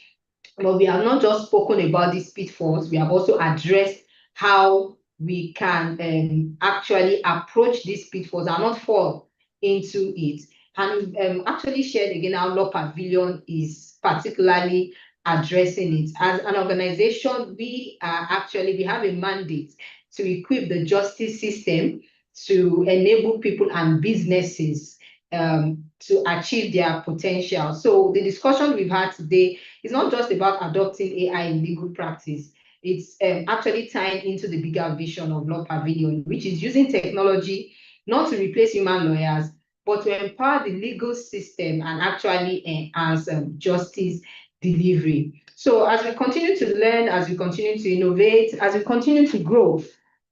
But we have not just spoken about these pitfalls, we have also addressed how we can actually approach these pitfalls and not fall into it. And actually shared again how Law Pavilion is particularly addressing it. As an organization, we have a mandate to equip the justice system to enable people and businesses to achieve their potential. So the discussion we've had today is not just about adopting AI in legal practice. It's actually tying into the bigger vision of Law Pavilion, which is using technology not to replace human lawyers, but to empower the legal system and actually enhance justice delivery. So as we continue to learn, as we continue to innovate, as we continue to grow,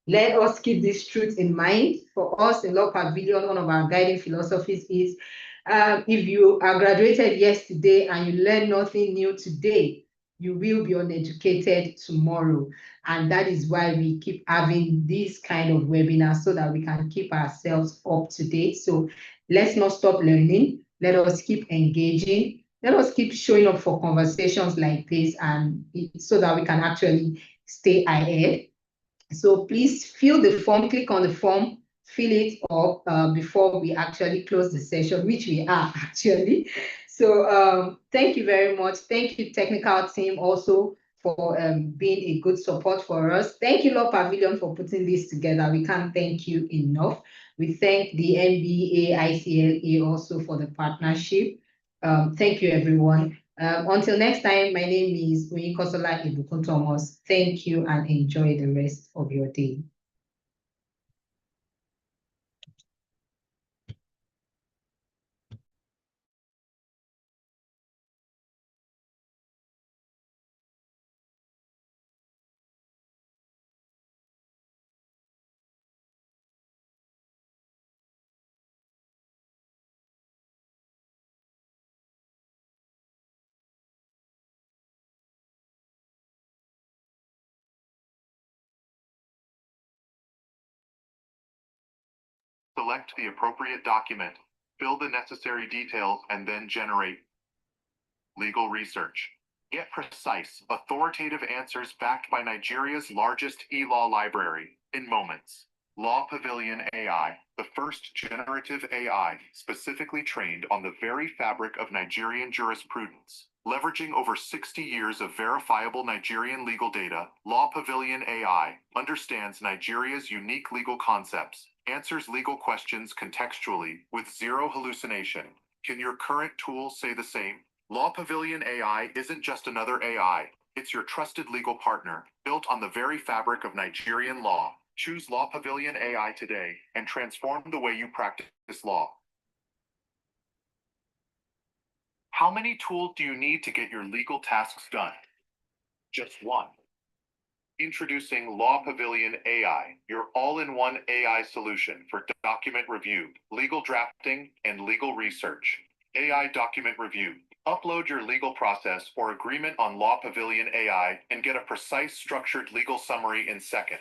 let us keep this truth in mind. For us in Law Pavilion, one of our guiding philosophies is if you are graduated yesterday and you learn nothing new today, you will be uneducated tomorrow. And that is why we keep having these kind of webinars so that we can keep ourselves up to date. So let's not stop learning. Let us keep engaging. Let us keep showing up for conversations like this, and so that we can actually stay ahead. So please fill the form, click on the form, fill it up before we actually close the session, which we are actually. So thank you very much. Thank you, technical team, also for being a good support for us. Thank you, Law Pavilion, for putting this together. We can't thank you enough. We thank the NBA, ICLA also for the partnership. Thank you, everyone. Until next time, my name is Kosola Ibukun Thomas. Thank you and enjoy the rest of your day. Select the appropriate document, fill the necessary details, and then generate legal research. Get precise, authoritative answers backed by Nigeria's largest e-law library in moments. Law Pavilion AI, the first generative AI specifically trained on the very fabric of Nigerian jurisprudence. Leveraging over 60 years of verifiable Nigerian legal data, Law Pavilion AI understands Nigeria's unique legal concepts, answers legal questions contextually with zero hallucination. Can your current tool say the same? Law Pavilion AI isn't just another AI, it's your trusted legal partner, built on the very fabric of Nigerian law. Choose Law Pavilion AI today and transform the way you practice law. How many tools do you need to get your legal tasks done? Just one. Introducing Law Pavilion AI, your all-in-one AI solution for document review, legal drafting, and legal research. AI document review. Upload your legal process or agreement on Law Pavilion AI and get a precise, structured legal summary in seconds.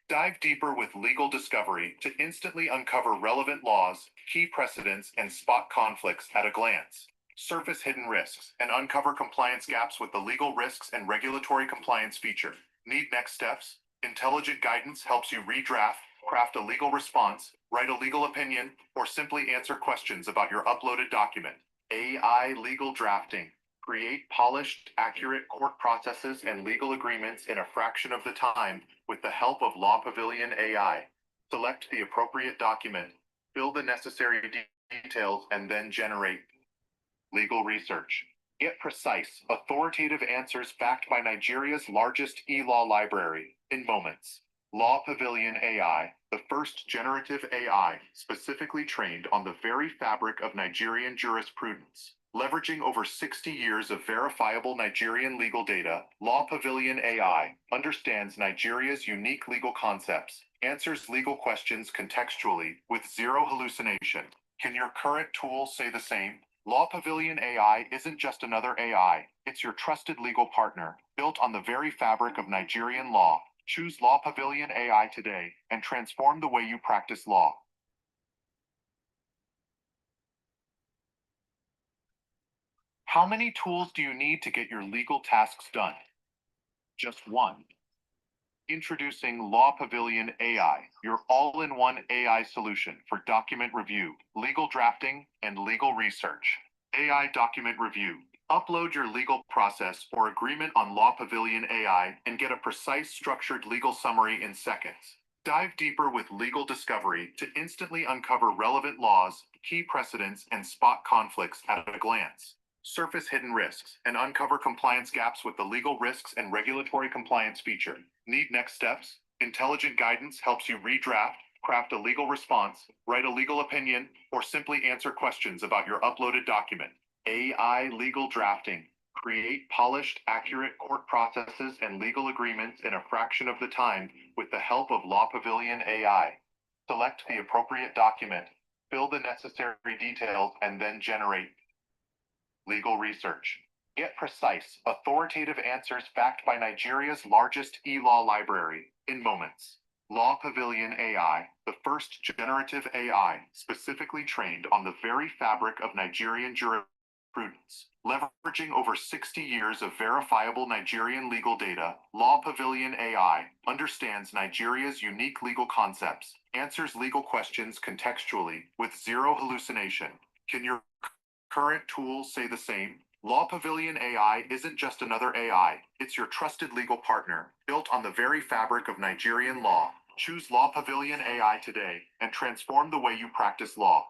Dive deeper with legal discovery to instantly uncover relevant laws, key precedents, and spot conflicts at a glance. Surface hidden risks and uncover compliance gaps with the legal risks and regulatory compliance feature. Need next steps? Intelligent guidance helps you redraft, craft a legal response, write a legal opinion, or simply answer questions about your uploaded document. AI legal drafting. Create polished, accurate court processes and legal agreements in a fraction of the time with the help of Law Pavilion AI. Select the appropriate document, fill the necessary details, and then generate legal research. Get precise, authoritative answers backed by Nigeria's largest e-law library in moments. Law Pavilion AI, the first generative AI specifically trained on the very fabric of Nigerian jurisprudence. Leveraging over 60 years of verifiable Nigerian legal data, Law Pavilion AI understands Nigeria's unique legal concepts, answers legal questions contextually with zero hallucination. Can your current tool say the same? Law Pavilion AI isn't just another AI, it's your trusted legal partner, built on the very fabric of Nigerian law. Choose Law Pavilion AI today and transform the way you practice law. How many tools do you need to get your legal tasks done? Just one. Introducing Law Pavilion AI, your all-in-one AI solution for document review, legal drafting, and legal research. AI document review. Upload your legal process or agreement on Law Pavilion AI and get a precise, structured legal summary in seconds. Dive deeper with legal discovery to instantly uncover relevant laws, key precedents, and spot conflicts at a glance. Surface hidden risks and uncover compliance gaps with the legal risks and regulatory compliance feature. Need next steps? Intelligent guidance helps you redraft, craft a legal response, write a legal opinion, or simply answer questions about your uploaded document. AI legal drafting. Create polished, accurate court processes and legal agreements in a fraction of the time with the help of Law Pavilion AI. Select the appropriate document, fill the necessary details, and then generate legal research. Get precise, authoritative answers backed by Nigeria's largest e-law library in moments. Law Pavilion AI, the first generative AI specifically trained on the very fabric of Nigerian jurisprudence. Leveraging over 60 years of verifiable Nigerian legal data, Law Pavilion AI understands Nigeria's unique legal concepts, answers legal questions contextually with zero hallucination. Can your current tools say the same? Law Pavilion AI isn't just another AI, it's your trusted legal partner, built on the very fabric of Nigerian law. Choose Law Pavilion AI today and transform the way you practice law.